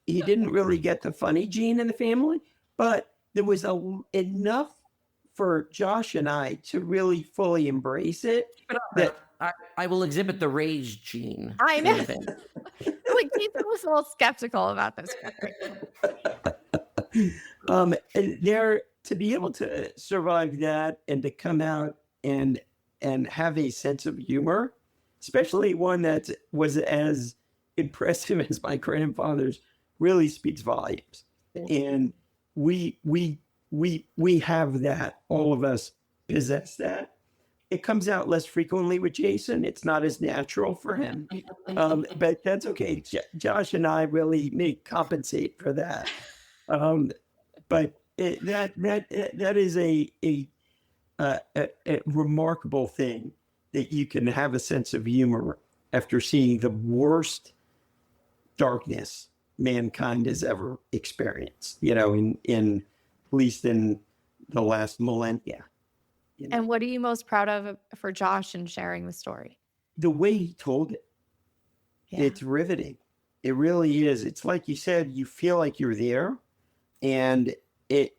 He didn't really get the funny gene in the family, but there was enough for Josh and I to really fully embrace it. That
I will exhibit the rage gene.
I know. Like Jason was a little skeptical about this.
And there to be able to survive that and to come out and have a sense of humor, especially one that was as impressive as my grandfather's, really speaks volumes. And we have that. All of us possess that. It comes out less frequently with Jason. It's not as natural for him, but that's okay. Josh and I really may compensate for that. But that is a remarkable thing that you can have a sense of humor after seeing the worst darkness mankind has ever experienced. In at least in the last millennia.
And what are you most proud of for Josh in sharing the story?
The way he told it. Yeah. It's riveting. It really is. It's like you said, you feel like you're there, and it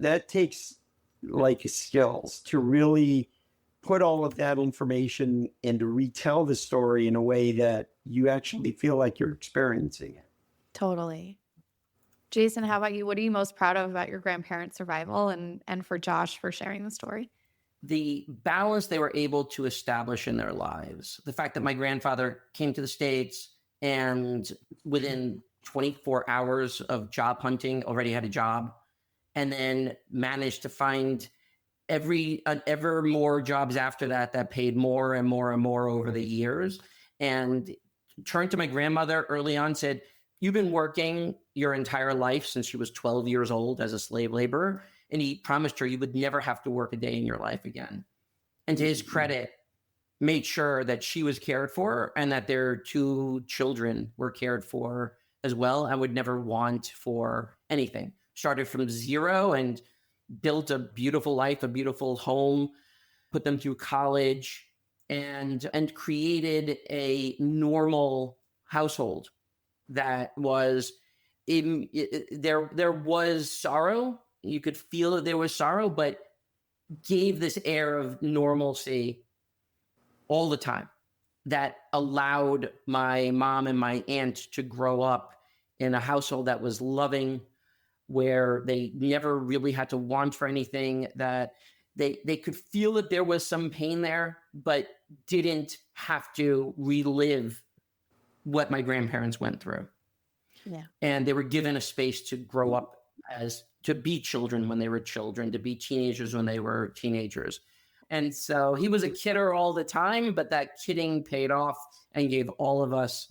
that takes like skills to really put all of that information and to retell the story in a way that you actually feel like you're experiencing it.
Totally. Jason, how about you? What are you most proud of about your grandparents' survival and for Josh for sharing the story?
The balance they were able to establish in their lives. The fact that my grandfather came to the States and within 24 hours of job hunting already had a job, and then managed to find ever more jobs after that paid more and more and more over the years. And turned to my grandmother early on, said, "You've been working your entire life since she was 12 years old as a slave laborer." And he promised her you would never have to work a day in your life again. And to his credit, made sure that she was cared for and that their 2 children were cared for as well. I would never want for anything. Started from zero and built a beautiful life, a beautiful home, put them through college, and created a normal household that was there was sorrow. You could feel that there was sorrow, but gave this air of normalcy all the time that allowed my mom and my aunt to grow up in a household that was loving, where they never really had to want for anything, that they could feel that there was some pain there, but didn't have to relive what my grandparents went through.
Yeah.
And they were given a space to grow up to be children when they were children, to be teenagers when they were teenagers. And so he was a kidder all the time, but that kidding paid off and gave all of us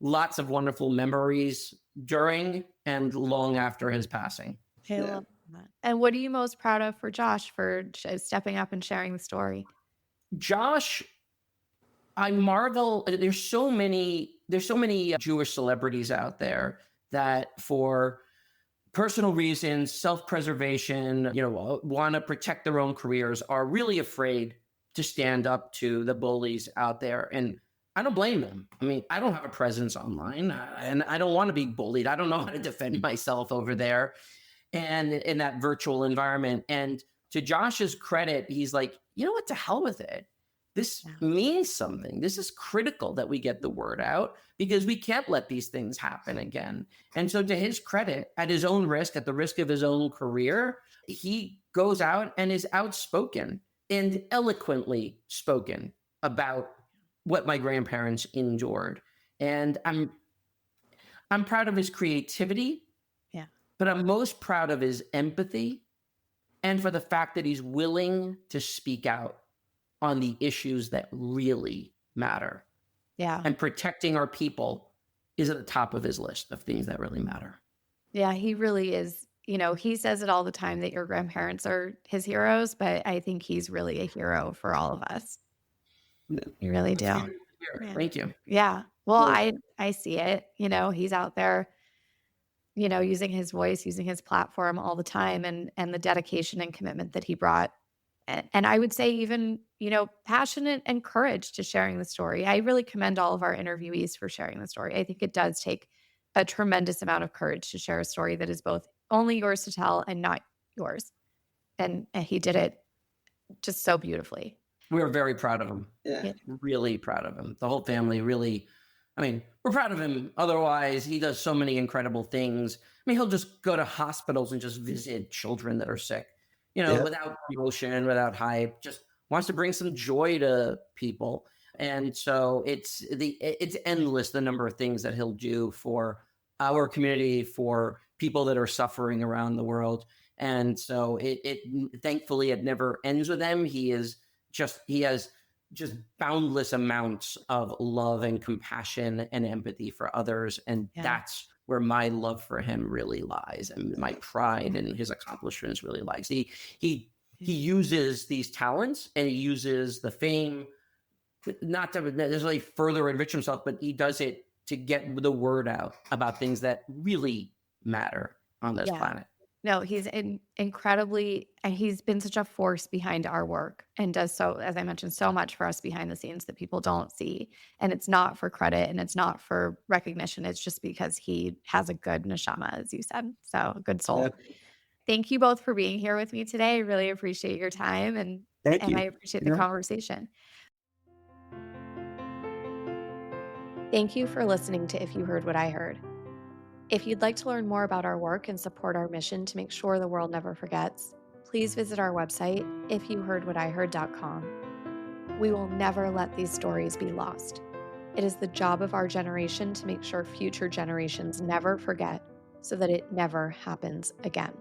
lots of wonderful memories during and long after his passing.
I love that. And what are you most proud of for Josh for stepping up and sharing the story?
Josh, I marvel. There's so many Jewish celebrities out there that, for personal reasons, self-preservation, want to protect their own careers, are really afraid to stand up to the bullies out there. And I don't blame them. I mean, I don't have a presence online, and I don't want to be bullied. I don't know how to defend myself over there and in that virtual environment. And to Josh's credit, he's like, you know what, to hell with it. This means something. This is critical that we get the word out, because we can't let these things happen again. And so, to his credit, at his own risk, at the risk of his own career, he goes out and is outspoken and eloquently spoken about what my grandparents endured. And I'm proud of his creativity.
Yeah.
But I'm most proud of his empathy, and for the fact that he's willing to speak out on the issues that really matter.
Yeah.
And protecting our people is at the top of his list of things that really matter.
Yeah, he really is. He says it all the time that your grandparents are his heroes, but I think he's really a hero for all of us. You really do.
Yeah. Thank you.
Yeah. Well, I see it. He's out there, using his voice, using his platform all the time, and the dedication and commitment that he brought. And I would say even, passionate and courage to sharing the story. I really commend all of our interviewees for sharing the story. I think it does take a tremendous amount of courage to share a story that is both only yours to tell and not yours. And he did it just so beautifully.
We are very proud of him.
Yeah.
Really proud of him. The whole family really, we're proud of him. Otherwise, he does so many incredible things. He'll just go to hospitals and just visit children that are sick. Without promotion, without hype, just wants to bring some joy to people. And so it's endless, the number of things that he'll do for our community, for people that are suffering around the world. And so it thankfully, it never ends with him. He has just boundless amounts of love and compassion and empathy for others. And that's where my love for him really lies, and my pride in his accomplishments really lies. He uses these talents, and he uses the fame not to necessarily further enrich himself, but he does it to get the word out about things that really matter on this planet.
No, he's incredibly, and he's been such a force behind our work, and does so, as I mentioned, so much for us behind the scenes that people don't see. And it's not for credit, and it's not for recognition. It's just because he has a good neshama, as you said. So a good soul. Yeah. Thank you both for being here with me today. I really appreciate your time, and I appreciate the conversation. Thank you for listening to If You Heard What I Heard. If you'd like to learn more about our work and support our mission to make sure the world never forgets, please visit our website, ifyouheardwhatiheard.com. We will never let these stories be lost. It is the job of our generation to make sure future generations never forget, so that it never happens again.